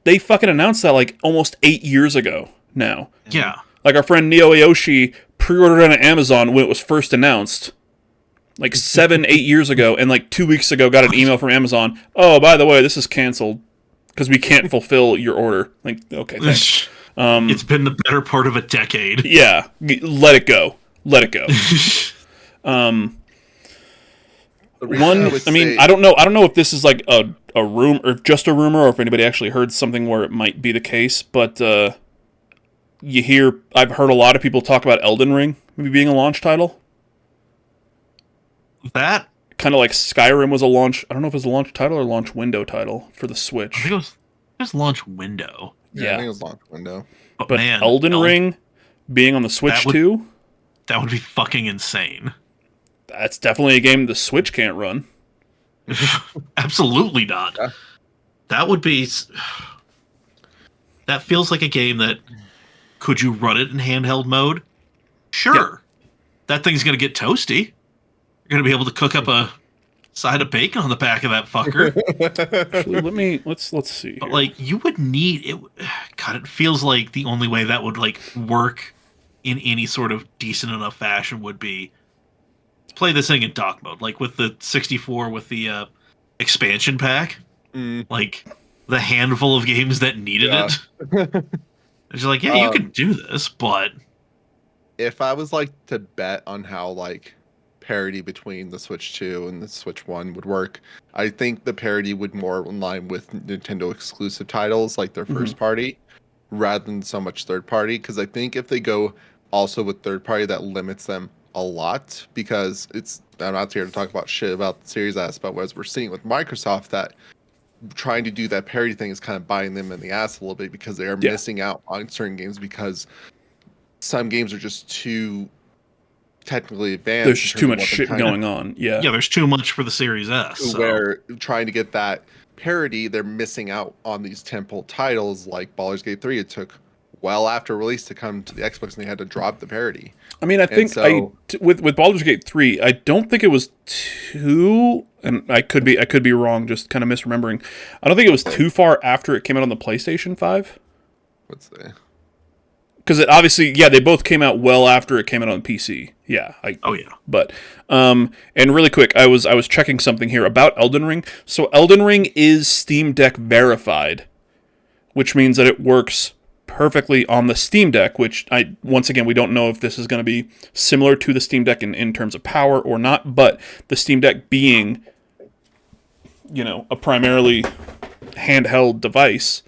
they fucking announced that like almost 8 years ago now. Yeah. Like our friend Neo Aoshi pre-ordered it on Amazon when it was first announced, like 7-8 years ago, and like 2 weeks ago got an email from Amazon. Oh, by the way, this is canceled because we can't fulfill your order. Like, okay, thanks. It's been the better part of a decade. Yeah, let it go. Let it go. I don't know if this is like a rumor or just a rumor, or if anybody actually heard something where it might be the case, but I've heard a lot of people talk about Elden Ring maybe being a launch title. That kind of like Skyrim was a launch. I don't know if it was a launch title or launch window title for the Switch. I think it was launch window. Yeah, I think it was launch window. But man, Elden Ring being on the Switch too? That would be fucking insane. That's definitely a game the Switch can't run. Absolutely not. Yeah. That would be... That feels like a game that... Could you run it in handheld mode? Sure. Yeah. That thing's going to get toasty. You're going to be able to cook up a side of bacon on the back of that fucker. Actually, let's see. But like, you would need it. God, it feels like the only way that would like work in any sort of decent enough fashion would be play this thing in dock mode, like with the 64 with the expansion pack. Like the handful of games that needed it. It's like, yeah, you could do this, but if I was like to bet on how like parity between the Switch 2 and the Switch 1 would work, I think the parity would more in line with Nintendo exclusive titles, like their first party, rather than so much third party. Because I think if they go also with third party, that limits them a lot. Because I'm not here to talk about shit about the Series S, but as we're seeing with Microsoft, that trying to do that parity thing is kind of biting them in the ass a little bit, because they are missing out on certain games because some games are just too technically advanced. There's just too much shit going on. Yeah, there's too much for the Series S. Where trying to get that parity, they're missing out on these temple titles like Baldur's Gate 3. It took well after release to come to the Xbox, and they had to drop the parity. I mean, I think with Baldur's Gate 3, I don't think it was too, and I could be wrong, just kind of misremembering. I don't think it was too far after it came out on the PlayStation 5. What's that? Because it obviously, they both came out well after it came out on PC. Yeah. But, and really quick, I was checking something here about Elden Ring. So Elden Ring is Steam Deck verified, which means that it works perfectly on the Steam Deck, which once again, we don't know if this is going to be similar to the Steam Deck in terms of power or not, but the Steam Deck being, a primarily handheld device,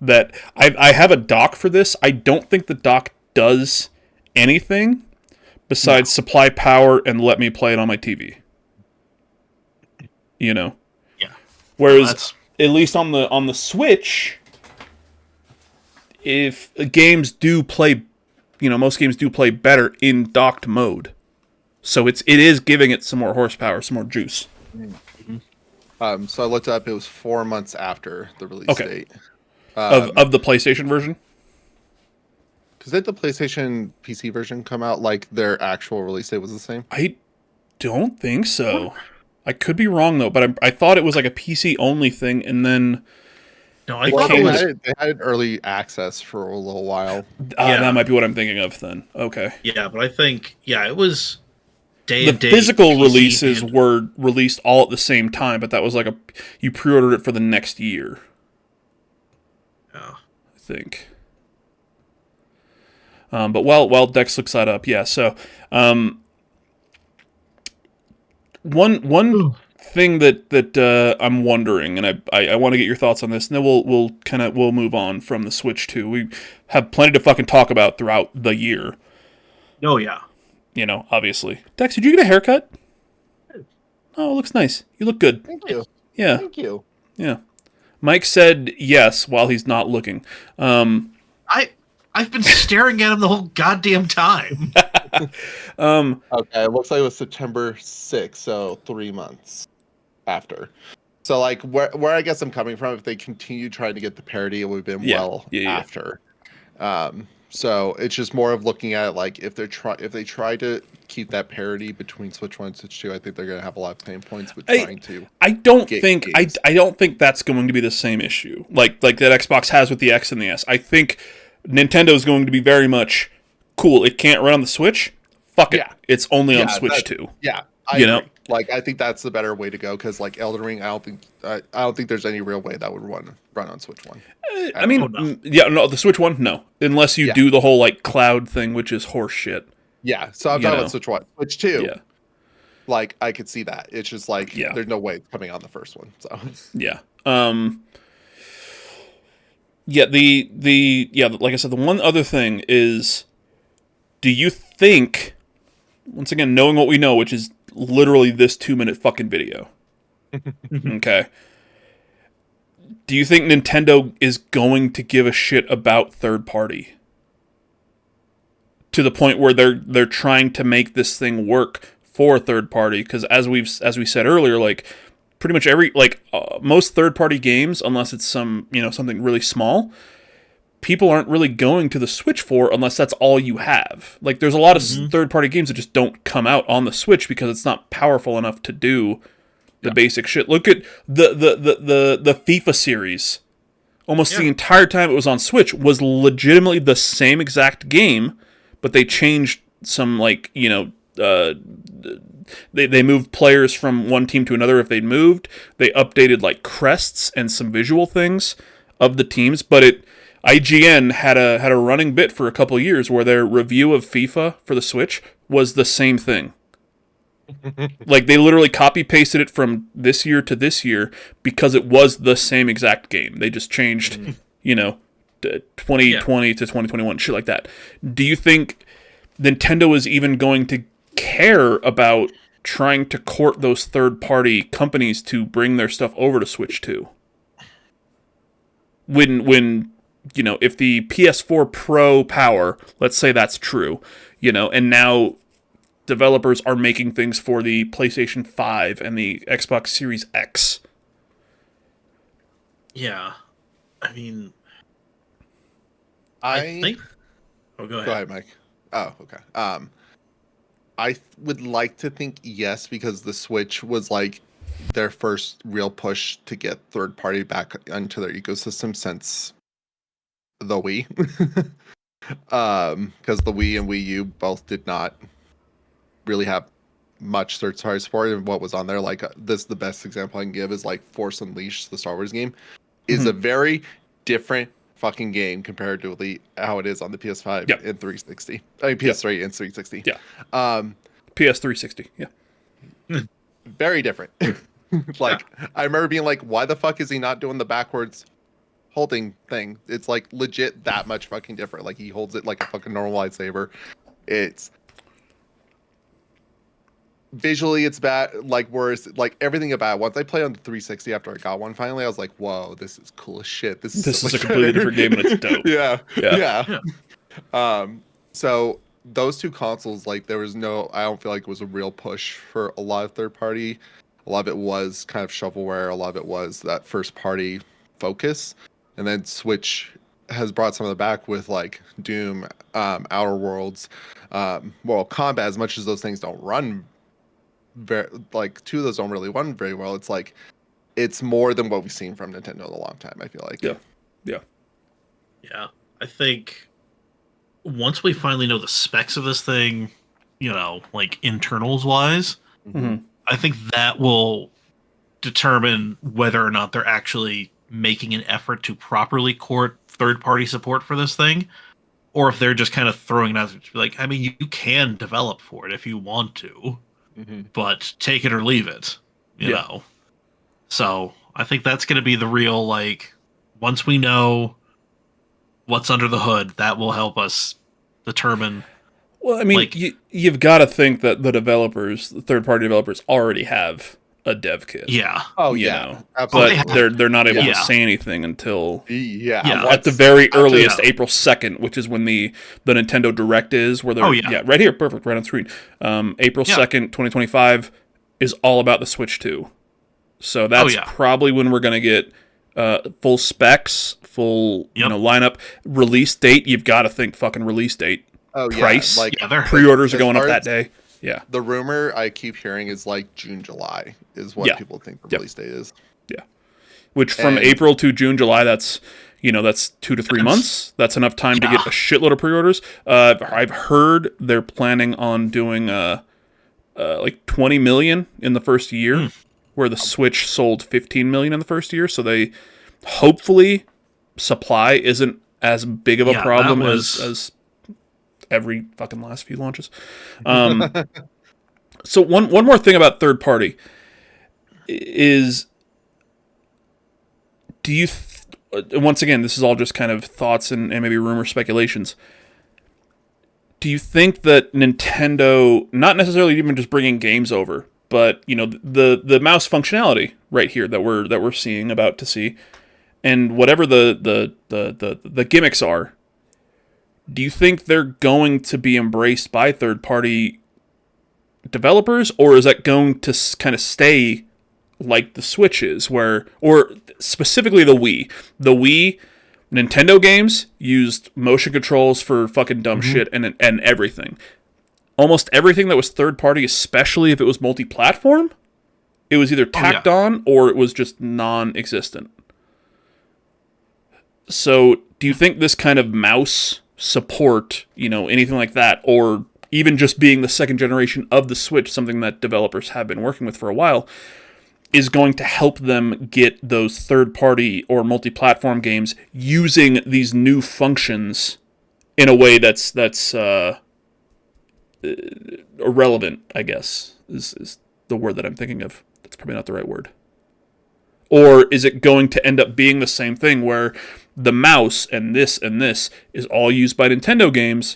that I have a dock for this. I don't think the dock does anything besides supply power and let me play it on my TV. you know. Yeah. Whereas That's at least on the Switch, if games do play, most games do play better in docked mode. So it is giving it some more horsepower, some more juice. So I looked up. It was 4 months after the release Okay. date. Of the PlayStation version? Because did the PlayStation PC version come out like their actual release date was the same? I don't think so. I could be wrong though, but I thought it was like a PC only thing, and then no, I It thought came it with- was. They had early access for a little while. Yeah. that might be what I'm thinking of then. Okay. Yeah, but I think it was day The and date. physical PC releases and- were released all at the same time, but that was like you pre-ordered it for the next year, Yeah. I think. But while Dex looks that up, yeah. So, one thing that I'm wondering, and I want to get your thoughts on this, and then we'll move on from the Switch 2. We have plenty to fucking talk about throughout the year. Oh yeah. Obviously. Dex, did you get a haircut? Oh, it looks nice. You look good. Thank you. Yeah, Thank you. yeah. Mike said yes while he's not looking. I've been staring at him the whole goddamn time. Okay, it looks like it was September 6th, so 3 months after. So, like, where I guess I'm coming from, if they continue trying to get the parity, it would have been Yeah. after. So it's just more of looking at it, like if they try to keep that parity between Switch 1 and Switch 2, I think they're gonna have a lot of pain points with trying to. I don't get think games. I don't think that's going to be the same issue like that Xbox has with the X and the S. I think Nintendo is going to be very much cool. It can't run on the Switch. Fuck it. Yeah. It's only on Yeah, Switch that- 2. Yeah, I You agree. know? Like I think that's the better way to go because like Elden Ring, I don't think there's any real way that would run on Switch 1. I mean, Oh, no. no, the Switch one, no, unless you Yeah. do the whole like cloud thing, which is horse shit. Yeah, so I'm You talking know. about Switch 1. Switch 2, Yeah, like I could see that. It's just like Yeah. there's no way it's coming on the first one. So yeah. Yeah, like I said, the one other thing is, do you think, once again, knowing what we know, which is literally this 2-minute fucking video, okay, do you think Nintendo is going to give a shit about third party to the point where they're trying to make this thing work for third party? Because as we said earlier, like pretty much most third party games, unless it's something really small, people aren't really going to the Switch for unless that's all you have. Like there's a lot of third party games that just don't come out on the Switch because it's not powerful enough to do the basic shit. Look at the FIFA series. Almost the entire time it was on Switch was legitimately the same exact game, but they changed some they moved players from one team to another if they'd moved. They updated like crests and some visual things of the teams, but IGN had a running bit for a couple of years where their review of FIFA for the Switch was the same thing. Like they literally copy pasted it from this year to this year because it was the same exact game. They just changed, 2020 to 2021, shit like that. Do you think Nintendo is even going to care about trying to court those third-party companies to bring their stuff over to Switch 2? When if the PS4 Pro power, let's say that's true, and now developers are making things for the PlayStation 5 and the Xbox Series X. Yeah. I mean, I think. Oh, go ahead. Go ahead, Mike. Oh, okay. I would like to think yes, because the Switch was like their first real push to get third party back into their ecosystem since the Wii. Because the Wii and Wii U both did not really have much third party support, and what was on there, like this, the best example I can give is like Force Unleashed, the Star Wars game, is a very different fucking game comparatively how it is on the PS5 Yep. and 360. I mean PS3 and 360. Yeah. Um, PS360. Yeah. very different. Like I remember being like, why the fuck is he not doing the backwards holding thing? It's like legit that much fucking different. Like he holds it like a fucking normal lightsaber. It's visually it's bad, like worse, like everything about it. Once I played on the 360 after I got one finally, I was like, whoa, this is cool as shit. This This so is a much completely better. different game and it's dope. Yeah, Yeah. yeah. So those two consoles, like there was no, I don't feel like it was a real push for a lot of third party. A lot of it was kind of shovelware. A lot of it was that first party focus, and then Switch has brought some of it back with like Doom, Outer Worlds, Mortal Kombat. As much as those things don't run very, like two of those don't really run very well. It's like it's more than what we've seen from Nintendo in a long time. I feel like. Yeah. Yeah. Yeah, I think once we finally know the specs of this thing, you know, like internals wise, Mhm. I think that will determine whether or not they're actually making an effort to properly court third party support for this thing, or if they're just kind of throwing it out there to be like, I mean, you can develop for it if you want to, Mm-hmm. but take it or leave it, you Yeah. know. So I think that's going to be the real, like, once we know what's under the hood, that will help us determine. Well, I mean, Like- you've got to think that the developers, the third-party developers, already have a dev kit. Yeah, Oh you yeah, know, absolutely. but they're not able to Yeah. say anything until Yeah, Yeah. once- at the very earliest, yeah. April 2nd, which is when the Nintendo Direct is, where they're Oh, yeah. right here, perfect, right on screen. April Yeah. 2nd, 2025 is all about the Switch 2. So that's yeah. probably when we're gonna get full specs, full Yep. lineup, release date. You've got to think fucking release date. Oh Price. yeah, like Yeah, they're Pre-orders are as going up far that as- day. Yeah, the rumor I keep hearing is like June, July is what Yeah. people think the Yep. release date is. which from And- April to June, July, that's 2 to 3 That's- months. That's enough time to Yeah. get a shitload of pre-orders. I've heard they're planning on doing like 20 million in the first year, where the Switch sold 15 million in the first year. So they hopefully supply isn't as big of a Yeah, that problem was- as every fucking last few launches. So one more thing about third party is, do you once again, this is all just kind of thoughts and maybe rumor speculations. Do you think that Nintendo, not necessarily even just bringing games over, but the mouse functionality right here that we're seeing, about to see, and whatever the gimmicks are, do you think they're going to be embraced by third party developers, or is that going to kind of stay like the Switch is, or specifically the Wii? The Wii Nintendo games used motion controls for fucking dumb shit and everything. Almost everything that was third party, especially if it was multi-platform, it was either tacked on or it was just non-existent. So, do you think this kind of mouse support, anything like that, or even just being the second generation of the Switch, something that developers have been working with for a while, is going to help them get those third-party or multi-platform games using these new functions in a way that's irrelevant, I guess, is the word that I'm thinking of. That's probably not the right word. Or is it going to end up being the same thing where the mouse and this is all used by Nintendo games,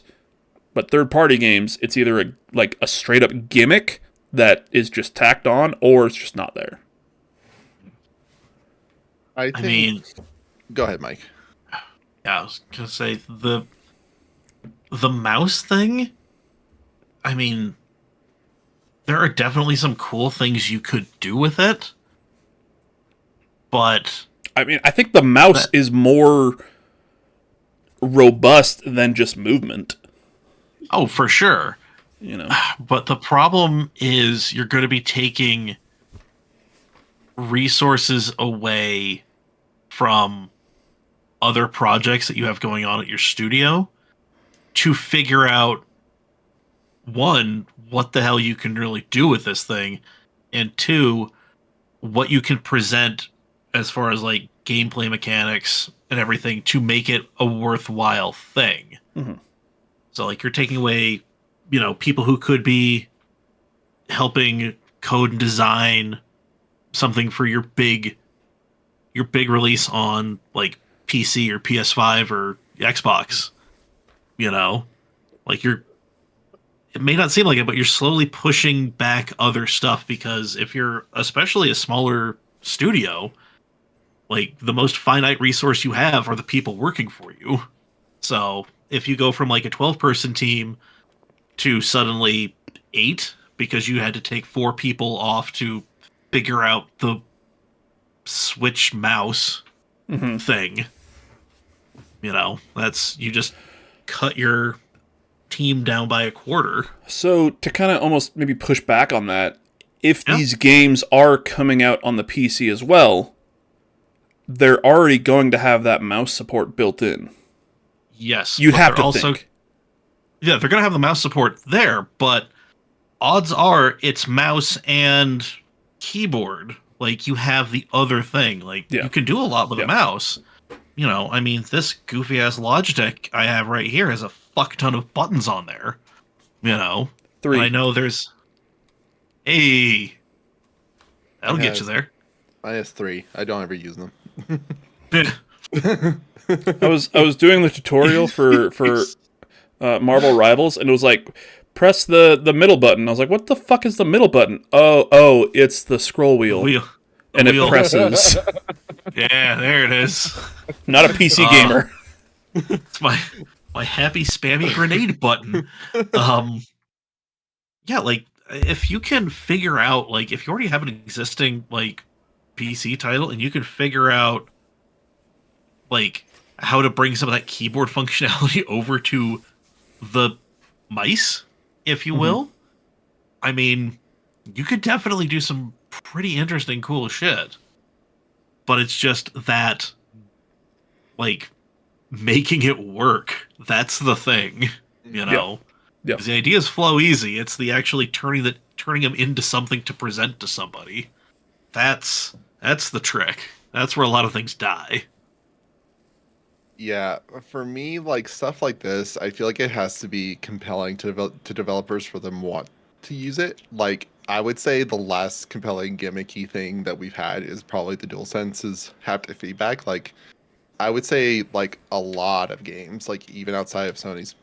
but third-party games, it's either a straight-up gimmick that is just tacked on, or it's just not there? I I think. mean, Go ahead, Mike. yeah, I was gonna say the mouse thing. I mean, there are definitely some cool things you could do with it, but I mean, I think the mouse is more robust than just movement. oh, for sure. But the problem is you're going to be taking resources away from other projects that you have going on at your studio to figure out, one, what the hell you can really do with this thing, and two, what you can present as far as like gameplay mechanics and everything to make it a worthwhile thing. Mhm. So like you're taking away, people who could be helping code and design something for your big release on like PC or PS5 or Xbox. Like it may not seem like it, but you're slowly pushing back other stuff because if you're especially a smaller studio, like the most finite resource you have are the people working for you. So if you go from like a 12-person team to suddenly 8 because you had to take 4 people off to figure out the switch mouse Hmm. thing, that's you just cut your team down by a quarter. So to kind of almost maybe push back on that, if Yeah. these games are coming out on the PC as well, they're already going to have that mouse support built in. Yes, You'd but have they're to also think. yeah, they're gonna have the mouse support there, but odds are it's mouse and keyboard. Like you have the other thing. Like Yeah. you can do a lot with a Yeah. mouse. I mean, this goofy ass Logitech I have right here has a fuck ton of buttons on there. And I 3. know there's hey, that'll Mine get you has there. mine has 3. I don't ever use them. I was doing the tutorial for Marvel Rivals, and it was like, press the middle button. I was like, what the fuck is the middle button? Oh, it's the scroll The wheel, wheel. The and it wheel. presses. Yeah, there it is. Not a PC gamer. It's my happy spammy grenade button. Yeah, like if you can figure out like if you already have an existing like PC title and you can figure out like how to bring some of that keyboard functionality over to the mice, if you will, I mean, you could definitely do some pretty interesting cool shit. But it's just that like making it work. That's the thing, Yeah. 'Cause the ideas flow easy. It's the actually turning them into something to present to somebody. That's the trick. That's where a lot of things die. Yeah, for me, like stuff like this, I feel like it has to be compelling to developers for them want to use it. Like I would say the last compelling gimmicky thing that we've had is probably the DualSense's haptic feedback. Like I would say like a lot of games, like even outside of Sony's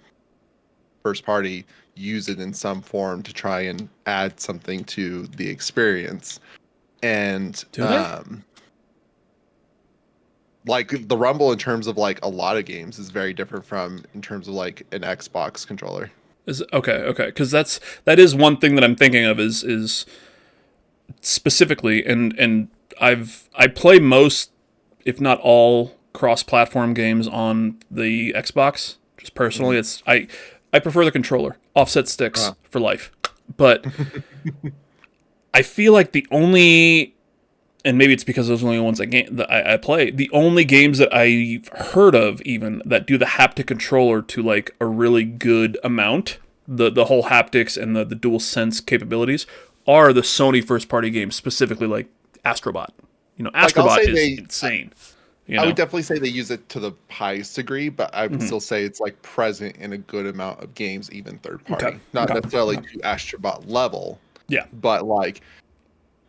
first party, use it in some form to try and add something to the experience. And Do they? like the rumble in terms of like a lot of games is very different from in terms of like an Xbox controller. Is okay, because that is one thing that I'm thinking of is specifically, and I play most, if not all, cross-platform games on the Xbox. Just personally, I prefer the controller, offset sticks for life, but I feel like the only, and maybe it's because those are the only ones that I play. The only games that I've heard of even that do the haptic controller to like a really good amount, the whole haptics and the dual sense capabilities, are the Sony first party games, specifically like Astrobot. Like, I'll Astrobot say is insane. I would definitely say they use it to the highest degree, but I would still say it's like present in a good amount of games, even third party. Okay. Not Okay. necessarily to Astrobot level, Yeah. but like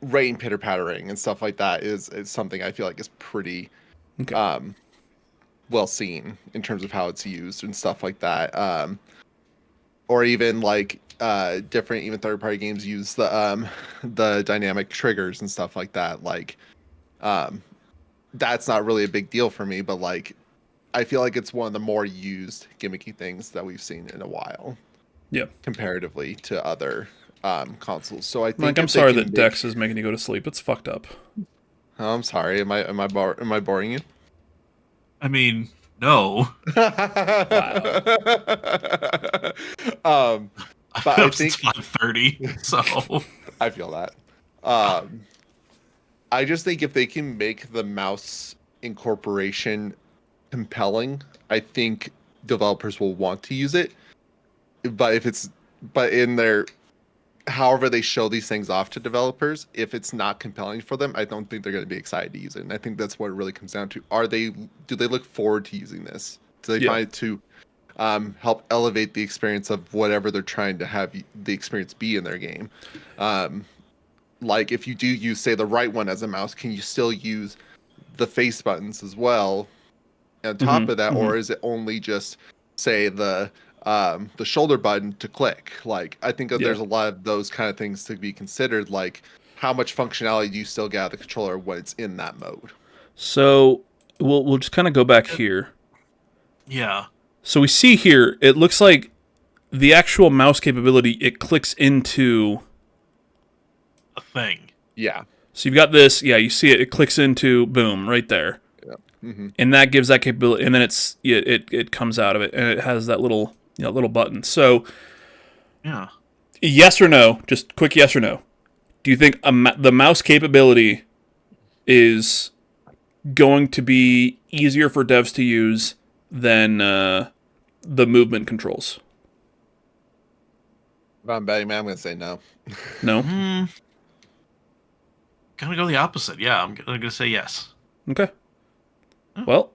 rain pitter pattering and stuff like that is something I feel like is pretty Okay. well seen in terms of how it's used and stuff like that. Or even like different even third party games use the dynamic triggers and stuff like that. Like that's not really a big deal for me, but like I feel like it's one of the more used gimmicky things that we've seen in a while. Yeah. Comparatively to other consoles. So I think Like, I'm if they sorry can that Dex is making you go to sleep. It's fucked up. Oh, I'm sorry. Am I boring you? I mean, no. But I Up since think 5:30, so I feel that. I just think if they can make the mouse incorporation compelling, I think developers will want to use it. But in their however they show these things off to developers, if it's not compelling for them, I don't think they're going to be excited to use it. And I think that's what it really comes down to. Do they look forward to using this? Do they find it to help elevate the experience of whatever they're trying to have the experience be in their game? Like if you do use, say, the right one as a mouse, can you still use the face buttons as well on top of that, or is it only just, say, the the shoulder button to click. Like, I think that Yeah. there's a lot of those kind of things to be considered. Like, how much functionality do you still get out of the controller when it's in that mode? So we'll just kind of go back here. Yeah. So we see here, it looks like the actual mouse capability, it clicks into. A thing. Yeah. So you've got this, yeah, you see it, it clicks into, boom, right there. Yeah. Mm-hmm. And that gives that capability, and then it comes out of it, and it has that little little button. So, Yeah. yes or no, just quick yes or no. Do you think the mouse capability is going to be easier for devs to use than the movement controls? If I'm betting, man, I'm going to say no. No? Gonna go the opposite. Yeah, I'm gonna say yes. Okay. Well,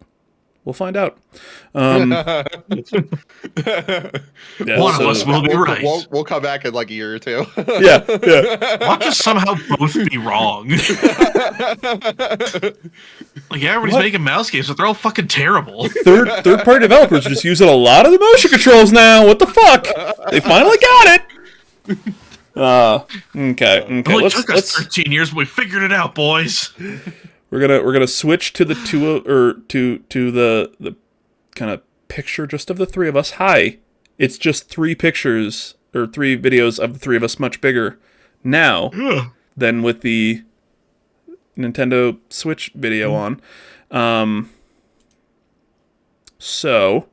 we'll find out. Yeah, One of us will be right. We'll come back in like a year or two. Yeah. Watch us somehow both be wrong. Like, yeah, everybody's making mouse games, but they're all fucking terrible. Third-party developers are just using a lot of the motion controls now. What the fuck? They finally got it. Okay. It only took us 13 years, but we figured it out, boys. We're gonna switch to the to the kind of picture just of the three of us. Hi, it's just 3 pictures or 3 videos of the 3 of us, much bigger now than with the Nintendo Switch video on. So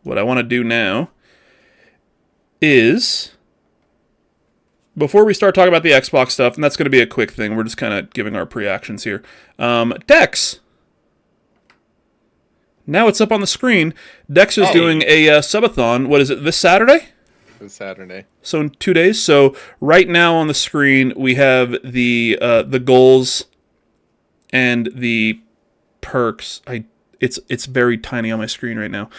what I want to do now is, before we start talking about the Xbox stuff, and that's going to be a quick thing, we're just kind of giving our pre-actions here. Dex. Now it's up on the screen. Dex is doing a subathon. What is it, this Saturday? This Saturday. So in 2 days. So right now on the screen, we have the goals and the perks. It's very tiny on my screen right now.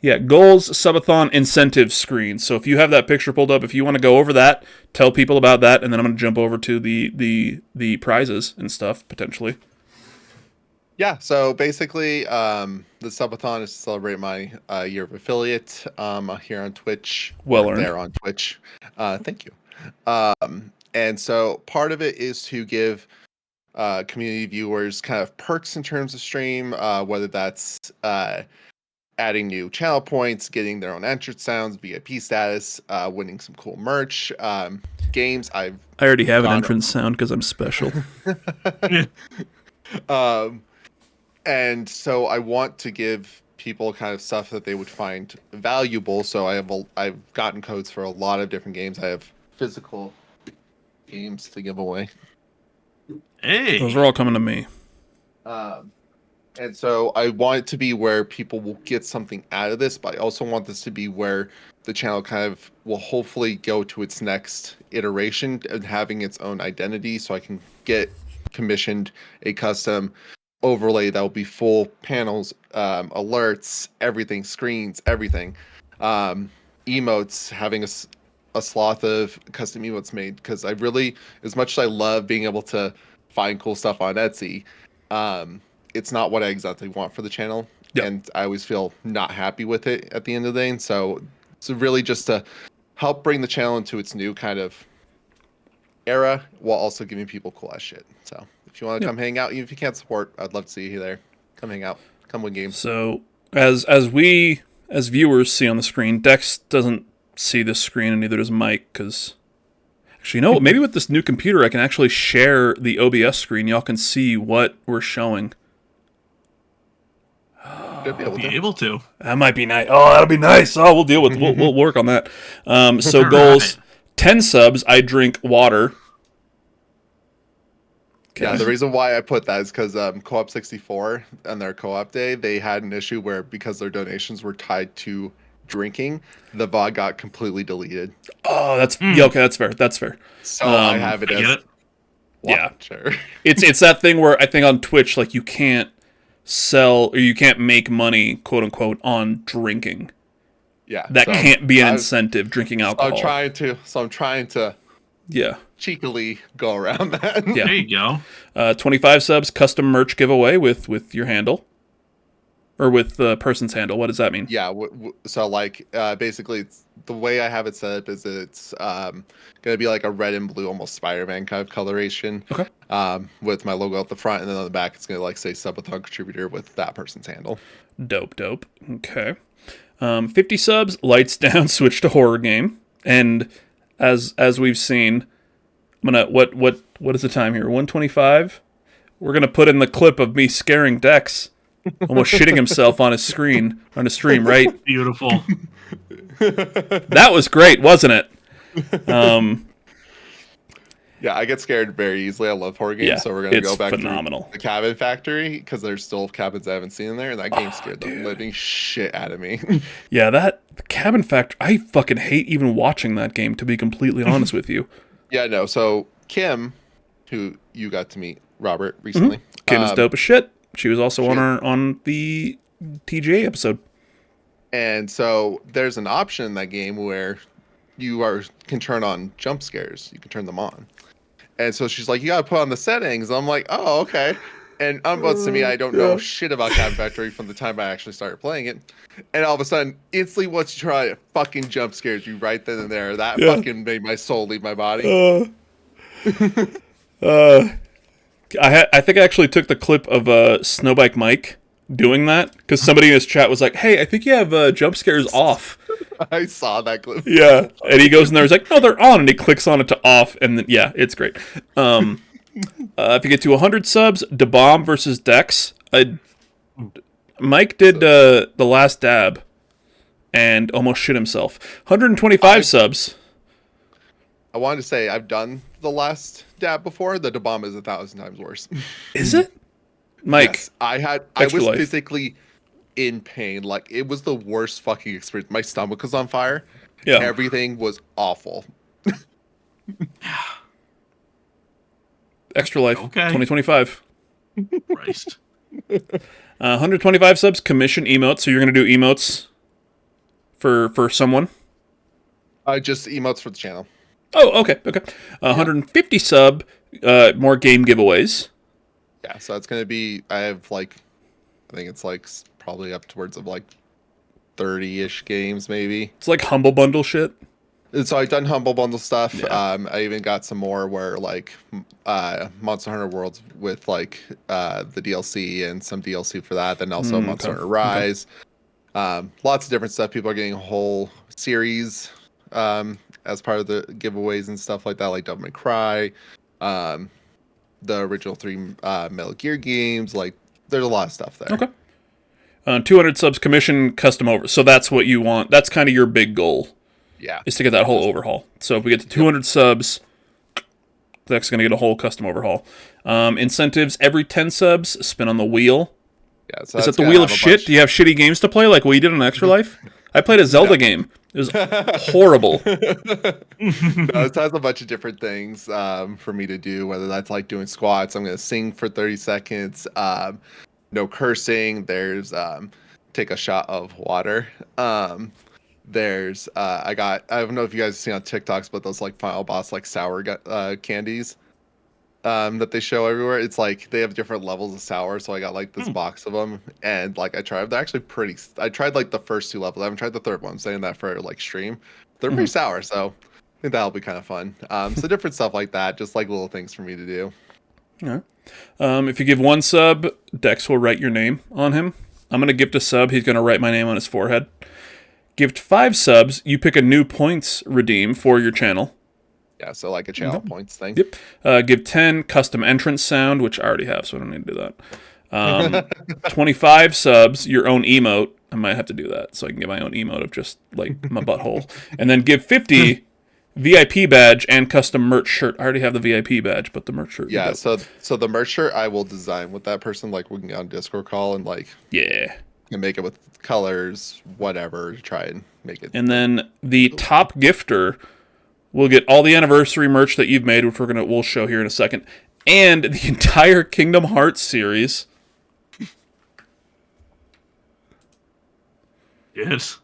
Yeah, goals, subathon, incentive screen. So if you have that picture pulled up, if you want to go over that, tell people about that, and then I'm going to jump over to the prizes and stuff, potentially. Yeah, so basically, the subathon is to celebrate my year of affiliate here on Twitch. Well earned. There on Twitch. Thank you. And so part of it is to give community viewers kind of perks in terms of stream, whether that's adding new channel points, getting their own entrance sounds, VIP status, winning some cool merch, games. I already have an entrance sound because I'm special. And so I want to give people kind of stuff that they would find valuable. So I've gotten codes for a lot of different games. I have physical games to give away. Hey, Those are all coming to me. And so I want it to be where people will get something out of this, but I also want this to be where the channel kind of will hopefully go to its next iteration and having its own identity, so I can get commissioned a custom overlay that will be full panels, alerts, everything, screens, everything. Emotes, having a sloth of custom emotes made, because I really, as much as I love being able to find cool stuff on Etsy, it's not what I exactly want for the channel. Yep. And I always feel not happy with it at the end of the day. And so it's really just to help bring the channel into its new kind of era while also giving people cool ass shit. So if you want to come hang out, even if you can't support, I'd love to see you there. Come hang out. Come win games. So as we as viewers see on the screen, Dex doesn't see this screen, and neither does Mike, because actually, you know what? Maybe with this new computer I can actually share the OBS screen. Y'all can see what we're showing. be able to. That might be nice. Oh, that'll be nice. Oh, we'll deal with. We'll work on that. So goals: 10 subs. I drink water. Okay. Yeah, the reason why I put that is because Co-op 64 on their co-op day, they had an issue where because their donations were tied to drinking, the VOD got completely deleted. Oh, that's yeah, okay. That's fair. That's fair. So I have it I as get it. watcher. It's that thing where I think on Twitch, like, you can't sell or you can't make money, quote unquote, on drinking. Yeah, That so can't be an incentive, drinking alcohol. I'm trying to Yeah. cheekily go around that. There you go. 25 subs, custom merch giveaway with your handle. or with the person's handle? What does that mean? Yeah. So like basically, the way I have it set up is it's gonna be like a red and blue, almost Spider-Man kind of coloration. Okay. With my logo at the front, and then on the back, it's gonna like say subathon contributor with that person's handle. Dope. Okay. 50 subs, lights down, switch to horror game. And as we've seen, I'm gonna what is the time here? 125. We're gonna put in the clip of me scaring Dex, almost shitting himself on his screen on a stream. Right? Beautiful. That was great, wasn't it? Yeah, I get scared very easily. I love horror games, Yeah, so we're gonna it's go back phenomenal. to the Cabin Factory because there's still cabins I haven't seen in there, and that game scared the living shit out of me. Yeah, the Cabin Factory. I fucking hate even watching that game. To be completely honest with you. Yeah, no. So Kim, who you got to meet, Robert, recently. Kim is dope as shit. She was also on the TGA episode. And so there's an option in that game where you can turn on jump scares. You can turn them on. And so she's like, you gotta put on the settings. I'm like, oh, okay. And unbeknownst to me, I don't know shit about Cabin Factory from the time I actually started playing it. And all of a sudden, instantly once you try it, fucking jump scares you right then and there. That fucking made my soul leave my body. I think I actually took the clip of Snowbike Mike doing that because somebody in his chat was like, "Hey, I think you have jump scares off." I saw that clip. Yeah, and he goes in there, he's like, "No, they're on," and he clicks on it to off, and then yeah, it's great. If you get to 100 subs, DeBomb versus Dex. Mike did the last dab and almost shit himself. 125 subs. I wanted to say I've done the last dab before. The bomb is 1,000 times worse. Is it? Mike, Yes, I Extra was life. physically in pain. Like it was the worst fucking experience. My stomach was on fire. Yeah. Everything was awful. Extra Life, Okay. 2025. Christ. 125 subs, commission emotes. So you're going to do emotes for someone. Just emotes for the channel. Oh, okay. 150 sub, more game giveaways. Yeah, so it's gonna be. I have like, I think it's like probably up towards of like 30-ish games maybe. It's like Humble Bundle shit. And so I've done Humble Bundle stuff. Yeah. I even got some more where like Monster Hunter Worlds with like the DLC and some DLC for that. Then also Monster okay. Hunter Rise. Lots of different stuff. People are getting a whole series as part of the giveaways and stuff like that, like Devil May Cry, the original 3 Metal Gear games. Like there's a lot of stuff there. Okay. 200 subs, commission custom over. So that's what you want. That's kind of your big goal. Yeah. Is to get that whole overhaul. So if we get to 200 subs, Dex going to get a whole custom overhaul. Incentives, every 10 subs, spin on the wheel. Yeah. So Is that's that the gonna wheel have of a shit? bunch- Do you have shitty games to play like we did on Extra Life? I played a Zelda game. It was horrible. No, it has a bunch of different things for me to do, whether that's like doing squats. I'm going to sing for 30 seconds. No cursing. There's take a shot of water. There's I don't know if you guys have seen on TikToks, but those like Final Boss like sour candies that they show everywhere. It's like they have different levels of sour, so I got like this box of them, and like I tried. They're actually pretty. I tried like the first 2 levels. I haven't tried the third one. I'm saying that for like stream. They're pretty sour, so I think that'll be kind of fun. So different stuff like that, just like little things for me to do. All right. If you give 1 sub, Dex will write your name on him. I'm going to gift a sub. He's going to write my name on his forehead. Gift 5 subs. You pick a new points redeem for your channel. Yeah, so like a channel points thing. Yep. Give 10 custom entrance sound, which I already have, so I don't need to do that. 25 subs, your own emote. I might have to do that, so I can get my own emote of just like my butthole. And then give 50 VIP badge and custom merch shirt. I already have the VIP badge, but the merch shirt. Yeah, so the merch shirt I will design with that person. Like we can get on Discord call and like and make it with colors, whatever, to try and make it. And then the top gifter will get all the anniversary merch that you've made, which we'll show here in a second, and the entire Kingdom Hearts series. Yes.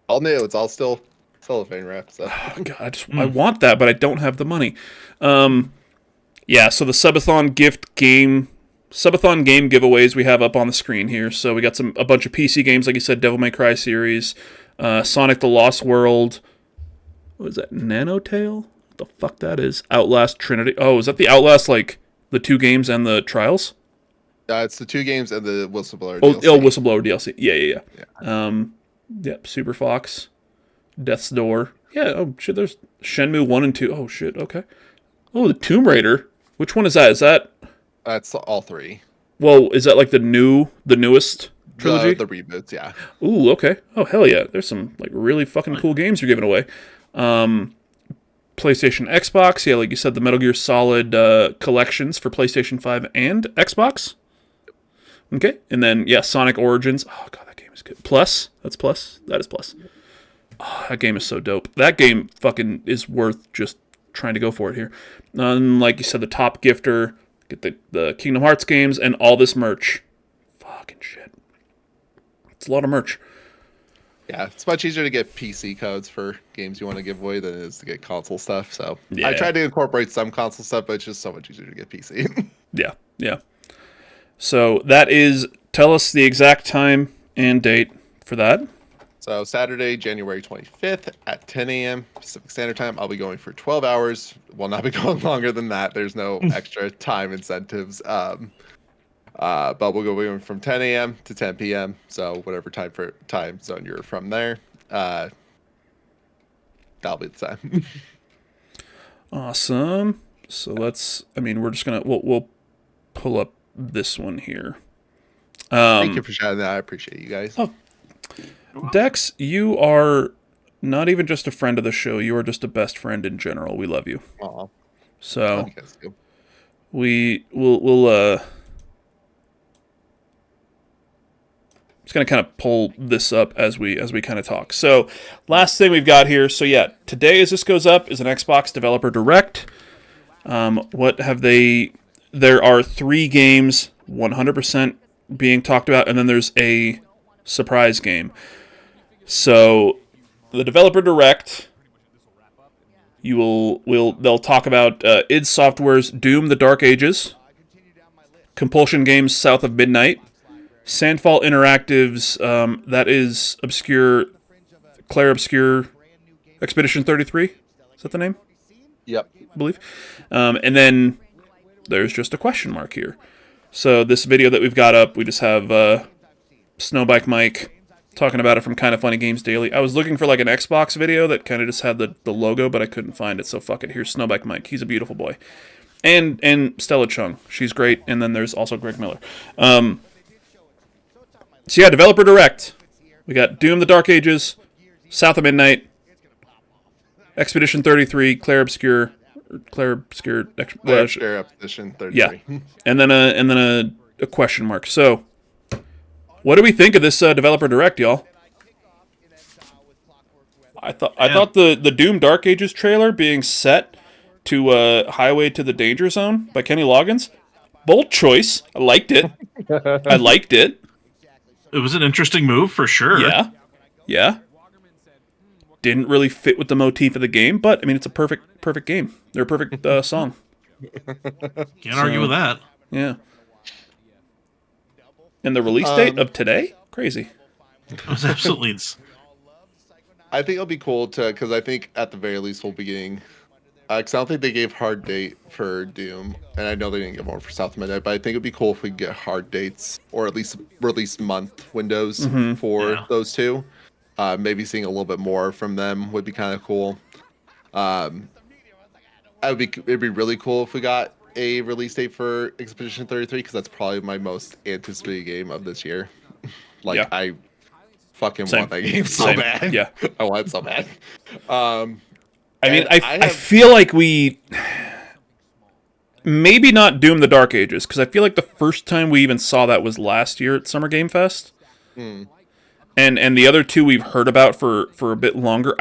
All new. It's all still cellophane wrap. So. Oh, God, I want that, but I don't have the money. Yeah, so the subathon gift game subathon game giveaways we have up on the screen here. So we got a bunch of PC games, like you said, Devil May Cry series, Sonic the Lost World. What is that? Nanotale? What the fuck that is? Outlast Trinity. Oh, is that the Outlast, like the 2 games and the Trials? It's the 2 games and the Whistleblower DLC. DLC. Oh, Whistleblower DLC. Yeah. Yep, Super Fox, Death's Door. Yeah, oh shit, there's Shenmue 1 and 2. Oh shit, okay. Oh, the Tomb Raider. Which one is that? Is that... That's all 3. Well, is that like the newest trilogy? The reboots, yeah. Ooh, okay. Oh, hell yeah. There's some like really fucking cool games you're giving away. PlayStation, Xbox. Yeah, like you said, the Metal Gear Solid collections for PlayStation 5 and Xbox. Okay. And then, yeah, Sonic Origins. Oh, God, that game is good. Plus. That's Plus. That is Plus. Oh, that game is so dope. That game fucking is worth just trying to go for it here. Like you said, the top gifter. Get the Kingdom Hearts games and all this merch. Fucking shit. It's a lot of merch. Yeah, it's much easier to get PC codes for games you want to give away than it is to get console stuff. So Yeah. I tried to incorporate some console stuff, but it's just so much easier to get PC. Yeah. So that is, tell us the exact time and date for that. So Saturday, January 25th at 10 a.m. Pacific Standard Time. I'll be going for 12 hours. Will not be going longer than that. There's no extra time incentives. But we'll go going from 10 a.m. to 10 p.m. So whatever time zone you're from there, that'll be the time. Awesome. So we're just gonna we'll pull up this one here. Thank you for shouting that. I appreciate you guys. Oh, Dex, you are not even just a friend of the show. You are just a best friend in general. We love you. Aw. So You guys do. we'll just gonna kind of pull this up as we kind of talk. So last thing we've got here. So yeah, today as this goes up is an Xbox Developer Direct. What have they? There are 3 games 100% being talked about, and then there's a surprise game. So the Developer Direct, they'll talk about id Software's Doom: The Dark Ages, Compulsion Games' South of Midnight, Sandfall Interactive's that is Claire Obscure Expedition 33. Is that the name? Yep. I believe. And then there's just a question mark here. So this video that we've got up, we just have Snowbike Mike talking about it from Kind of Funny Games Daily. I was looking for like an Xbox video that kind of just had the logo, but I couldn't find it. So fuck it. Here's Snowbike Mike. He's a beautiful boy. And Stella Chung. She's great. And then there's also Greg Miller. So yeah, Developer Direct. We got Doom: The Dark Ages, South of Midnight, Expedition 33, Claire Obscure Expedition 33. Yeah, and then a question mark. So, what do we think of this Developer Direct, y'all? I thought the Doom Dark Ages trailer being set to Highway to the Danger Zone by Kenny Loggins, bold choice. I liked it. It was an interesting move for sure. Yeah. Didn't really fit with the motif of the game, but I mean, it's a perfect game. They're a perfect song. Can't argue with that. Yeah. And the release date of today? Crazy. It was absolutely insane. I think it'll be cool because I think at the very least we'll be getting. Because I don't think they gave hard date for Doom, and I know they didn't give one for South Midnight, but I think it'd be cool if we get hard dates or at least release month windows for those two. Maybe seeing a little bit more from them would be kind of cool. It'd be really cool if we got a release date for Expedition 33 because that's probably my most anticipated game of this year. I fucking want that game so bad. Yeah, I want it so bad. I mean, I feel like we maybe not Doom: The Dark Ages because I feel like the first time we even saw that was last year at Summer Game Fest. And the other two we've heard about for a bit longer.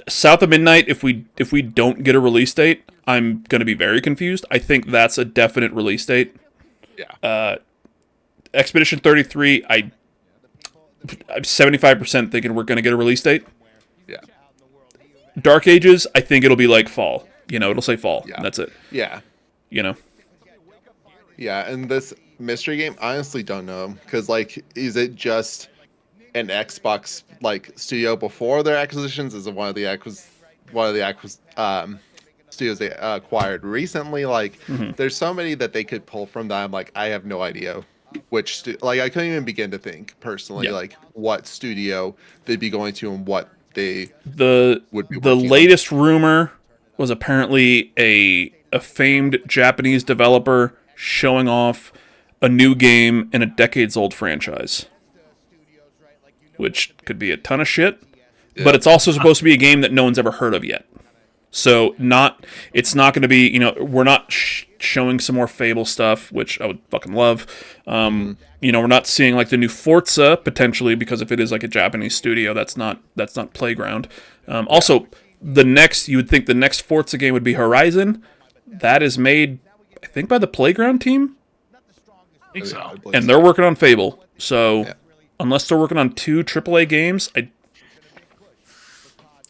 South of Midnight, if we don't get a release date, I'm going to be very confused. I think that's a definite release date. Yeah. Expedition 33, I'm 75% thinking we're going to get a release date. Yeah. Dark Ages, I think it'll be like fall. It'll say fall. Yeah. That's it. Yeah. Yeah, and this mystery game, I honestly don't know, because like, is it just an Xbox like studio before their acquisitions? Is it one of the studios they acquired recently? Like, Mhm. there's so many that they could pull from that. I'm like, I have no idea like I couldn't even begin to think personally Yeah. like what studio they'd be going to and what they The would be the working on. latest rumor was apparently a famed Japanese developer showing off a new game in a decades-old franchise, which could be a ton of shit. But Yeah. it's also supposed to be a game that no one's ever heard of yet. So it's not going to be, we're not showing some more Fable stuff, which I would fucking love. We're not seeing like the new Forza potentially, because if it is like a Japanese studio, that's not Playground. Also, you would think the next Forza game would be Horizon. That is made, I think, by the Playground team, I think so. I believe and so. they're working on Fable. So Yeah. unless they're working on 2 AAA games, you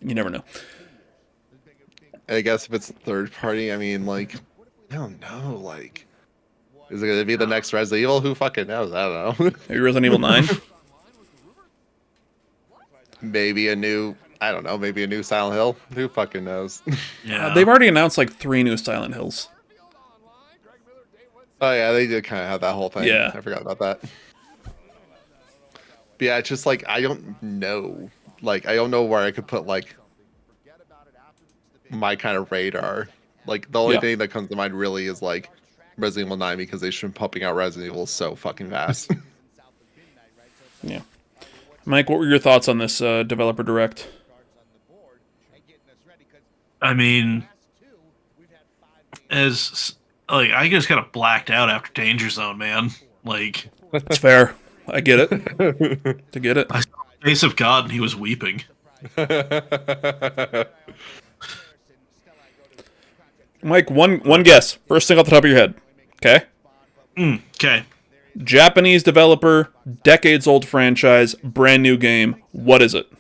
never know. I guess if it's third party, I mean, like, I don't know. Like, is it going to be the next Resident Evil? Who fucking knows? I don't know. Maybe Resident Evil 9. Maybe a new, I don't know, maybe a new Silent Hill. Who fucking knows? Yeah. They've already announced like 3 new Silent Hills. Oh, yeah, they did kind of have that whole thing. Yeah. I forgot about that. But yeah, it's just like, I don't know. Like, I don't know where I could put, like, my kind of radar. Like, the only Yeah. thing that comes to mind really is, like, Resident Evil 9 because they should be pumping out Resident Evil so fucking fast. Yeah. Mike, what were your thoughts on this developer direct? I mean, I just kind of blacked out after Danger Zone, man. Like, It's fair. I get it. To get it. I saw the face of God and he was weeping. Mike, one guess. First thing off the top of your head. Okay? Okay. Japanese developer, decades old franchise, brand new game. What is it?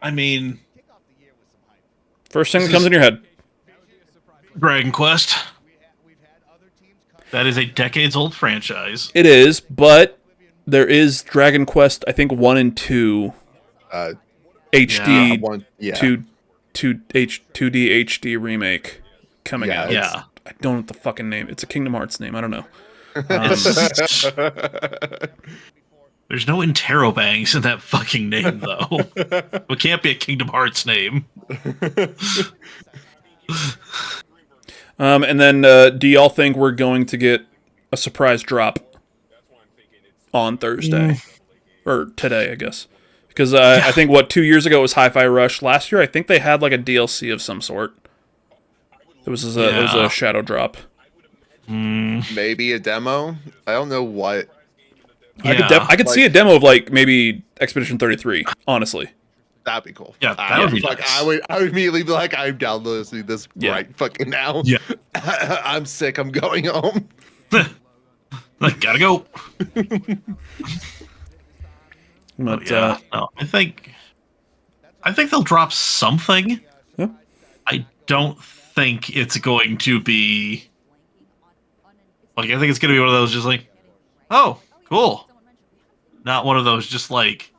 I mean, First thing that comes in your head. Dragon Quest. That is a decades-old franchise. It is, but there is Dragon Quest, I think 1 and 2 HD one, yeah. 2D HD remake coming Yeah, out. Yeah. I don't know what the fucking name. It's a Kingdom Hearts name. I don't know. It's- There's no Interrobangs in that fucking name, though. It can't be a Kingdom Hearts name. And then, do y'all think we're going to get a surprise drop on Thursday? Or today, I guess. Because I think, 2 years ago it was Hi-Fi Rush. Last year, I think they had like a DLC of some sort. It was a shadow drop. Maybe a demo. I don't know what. I could see a demo of like maybe Expedition 33, honestly. That'd be cool. Yeah, that would be like nice. I would immediately be like, I'm downloading this right fucking now. Yeah. I'm sick. I'm going home. Like, gotta go. But, Yeah. No, I think they'll drop something. Yeah. I don't think it's going to be like, I think it's gonna be one of those just like, oh, cool. Not one of those just like,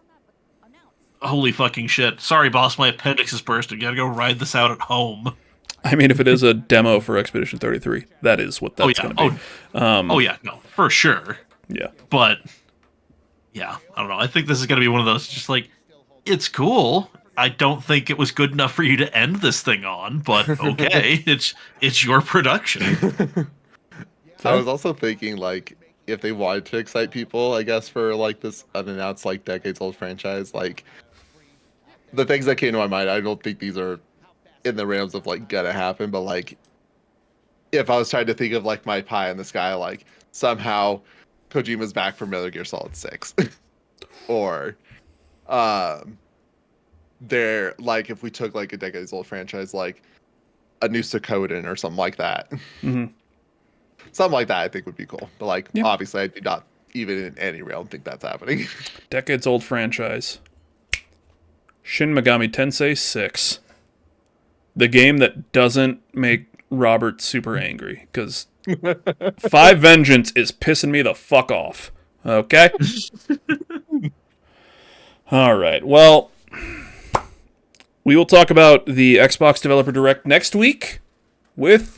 holy fucking shit. Sorry, boss, my appendix is bursting. Gotta go ride this out at home. I mean, if it is a demo for Expedition 33, that is what that's going to be. Oh yeah, no, for sure. Yeah. But yeah, I don't know. I think this is gonna be one of those just like, it's cool. I don't think it was good enough for you to end this thing on, but okay, it's your production. I was also thinking like if they wanted to excite people, I guess for like this unannounced like decades old franchise, like the things that came to my mind, I don't think these are in the realms of like gonna happen, but like if I was trying to think of like my pie in the sky, like somehow Kojima's back for Metal Gear Solid 6. Or they're like if we took like a decades old franchise like a new Suikoden or something like that. Mhm. Something like that I think would be cool. But like Yeah. obviously I do not even in any realm think that's happening. Decades old franchise. Shin Megami Tensei 6. the game that doesn't make Robert super angry, because 5 Vengeance is pissing me the fuck off. Okay? Alright, well, we will talk about the Xbox Developer Direct next week with,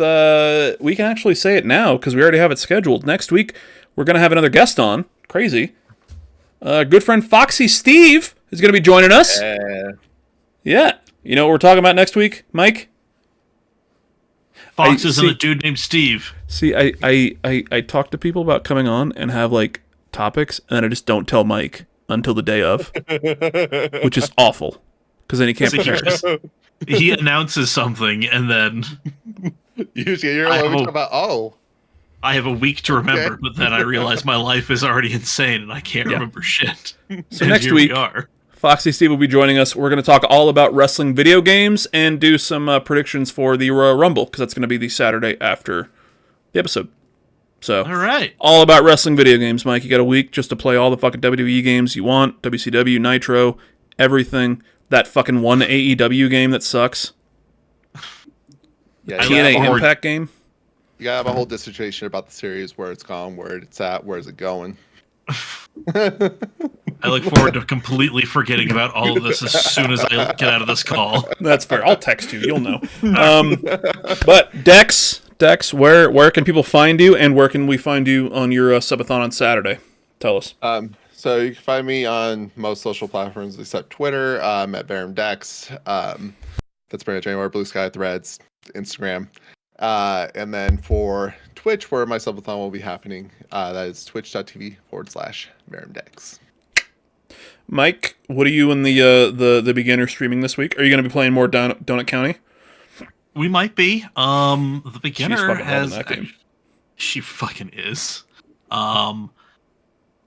we can actually say it now, because we already have it scheduled. Next week, we're going to have another guest on. Crazy. Good friend Foxy Steve is going to be joining us. Yeah. You know what we're talking about next week, Mike? Fox isn't a dude named Steve. See, I talk to people about coming on and have, like, topics, and then I just don't tell Mike until the day of, which is awful, because then he can't prepare. He announces something, and then... Usually you're talking about, I have a week to remember, but then I realize my life is already insane, and I can't remember shit. So next week, Foxy Steve will be joining us. We're going to talk all about wrestling video games and do some predictions for the Royal Rumble, because that's going to be the Saturday after the episode. So, all right, all about wrestling video games, Mike. You got a week just to play all the fucking WWE games you want, WCW, Nitro, everything. That fucking one AEW game that sucks. Yeah, TNA Impact game. You gotta have a whole dissertation about the series, where it's gone, where it's at, where's it going. I look forward to completely forgetting about all of this as soon as I get out of this call. That's fair. I'll text you. You'll know. But Dex, where can people find you, and where can we find you on your subathon on Saturday? Tell us. So you can find me on most social platforms except Twitter. I'm at VerumDex. That's pretty much anywhere. Blue Sky, Threads, Instagram. And then for Twitch, where my subathon will be happening, that is twitch.tv/VerumDex. Mike, what are you in the beginner streaming this week? Are you going to be playing more Donut County? We might be. The beginner has that game. She fucking is.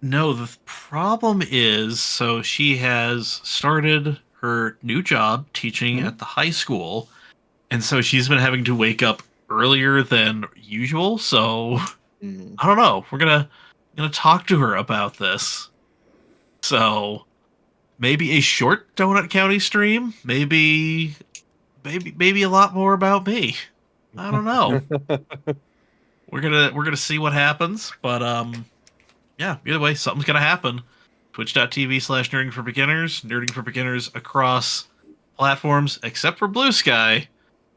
No, the problem is, so she has started her new job teaching at the high school, and so she's been having to wake up earlier than usual. So I don't know. We're gonna talk to her about this. So maybe a short Donut County stream. Maybe a lot more about me. I don't know. We're gonna see what happens, but yeah. Either way, something's gonna happen. Twitch.tv/nerding for beginners. Nerding for beginners across platforms except for Blue Sky,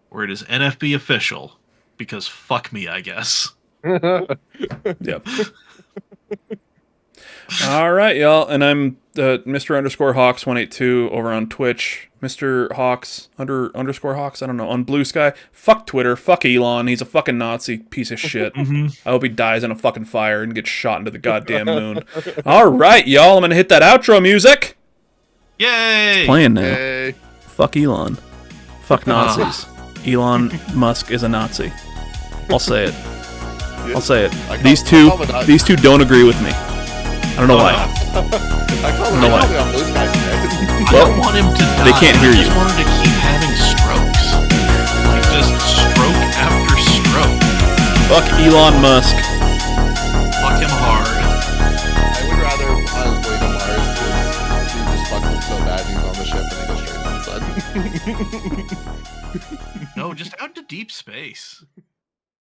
where it is NFB official. Because fuck me, I guess. Yep. All right, y'all. And I'm Mr_Hawks182 over on Twitch. Mr. Hawks _Hawks, I don't know, on Blue Sky. Fuck Twitter. Fuck Elon. He's a fucking Nazi piece of shit. I hope he dies in a fucking fire and gets shot into the goddamn moon. All right, y'all. I'm going to hit that outro music. Yay! It's playing now. Hey. Fuck Elon. Fuck Nazis. Elon Musk is a Nazi. I'll say it. I'll say it. These two don't agree with me. I don't know why. I don't know why. I don't want him to die. They can't hear you. I just want him to keep having strokes. Like, just stroke after stroke. Fuck Elon Musk. Fuck him hard. I would rather on his way to Mars, because he just fucks him so bad he's on the ship and he goes straight to the sun. No, just out to deep space.